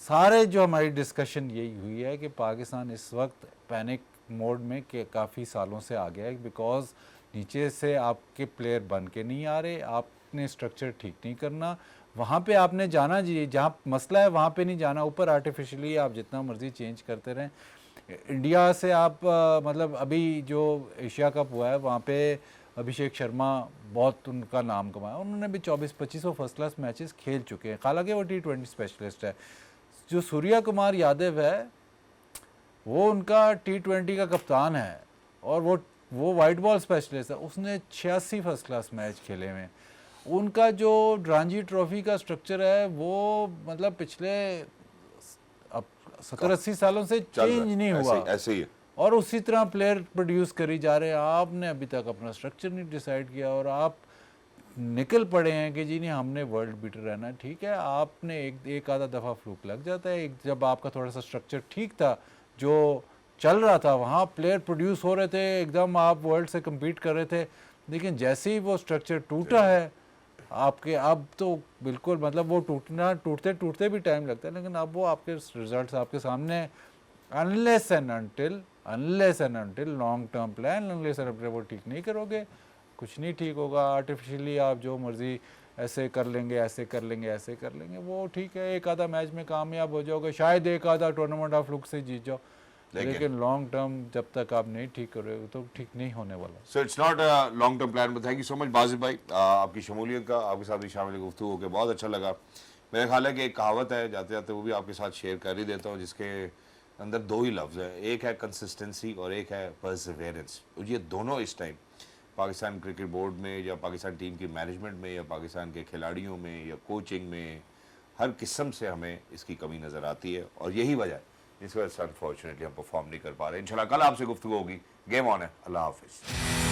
सारे जो हमारी डिस्कशन यही हुई है कि पाकिस्तान इस वक्त पैनिक मोड में के काफ़ी सालों से आ गया है, बिकॉज नीचे से आपके प्लेयर बन के नहीं आ रहे, आपने स्ट्रक्चर ठीक नहीं करना, वहाँ पे आपने जाना जी, जहाँ मसला है वहाँ पे नहीं जाना, ऊपर आर्टिफिशियली आप जितना मर्ज़ी चेंज करते रहें। इंडिया से आप मतलब अभी जो एशिया कप हुआ है वहाँ पे अभिषेक शर्मा बहुत उनका नाम कमाया, उन्होंने भी 24-25 फर्स्ट क्लास मैचेस खेल चुके हैं, हालांकि वो T20 स्पेशलिस्ट है। जो सूर्या कुमार यादव है वो उनका T20 का कप्तान है और वो वाइट बॉल स्पेशलिस्ट है, उसने 86 फर्स्ट क्लास मैच खेले हुए। उनका जो रणजी ट्रॉफी का स्ट्रक्चर है वो मतलब पिछले अब 70-80 सालों से चल रहा चेंज है, नहीं ऐसे हुआ ही- ऐसे ही है। और उसी तरह प्लेयर प्रोड्यूस करी जा रहे हैं। आपने अभी तक अपना स्ट्रक्चर नहीं डिसाइड किया और आप निकल पड़े हैं कि जी नहीं हमने वर्ल्ड बीटर रहना है। ठीक है, आपने एक आधा दफ़ा फ्लूक लग जाता है, एक जब आपका थोड़ा सा स्ट्रक्चर ठीक था, जो चल रहा था, वहाँ प्लेयर प्रोड्यूस हो रहे थे, एकदम आप वर्ल्ड से कम्पीट कर रहे थे, लेकिन जैसे ही वो स्ट्रक्चर टूटा है आपके, अब तो बिल्कुल मतलब वो टूटते टूटते भी टाइम लगता है, लेकिन अब वो आपके रिजल्ट्स आपके सामने, unless and until long term plan, unless and until वो ठीक नहीं करोगे, कुछ नहीं ठीक होगा। आर्टिफिशियली आप जो मर्जी ऐसे कर लेंगे ऐसे कर लेंगे, वो ठीक है, एक आधा मैच में कामयाब हो जाओगे, शायद एक आधा टूर्नामेंट आप लुक से जीत जाओ, लेकिन लॉन्ग टर्म जब तक आप नहीं ठीक करोगे तो ठीक नहीं होने वाला। So it's not a long term plan, but thank you so much Wajid भाई, आपकी शमूलियत का, आपके साथ भी शामिल गुफ्तगू होकर बहुत अच्छा लगा। मेरा ख्याल है कि एक कहावत है, जाते जाते वो भी आपके साथ शेयर कर ही देता हूँ, जिसके अंदर 2 ही लफ्ज़ हैं, एक है कंसिस्टेंसी और एक है परसिवेरेंस। ये दोनों इस टाइम पाकिस्तान क्रिकेट बोर्ड में या पाकिस्तान टीम की मैनेजमेंट में या पाकिस्तान के खिलाड़ियों में या कोचिंग में हर किस्म से हमें इसकी कमी नज़र आती है, और यही वजह है इस वजह से अनफॉर्चुनेटली हम परफॉर्म नहीं कर पा रहे। इंशाल्लाह कल आपसे गुफ्तगू होगी। गेम ऑन है, अल्लाह हाफिज़।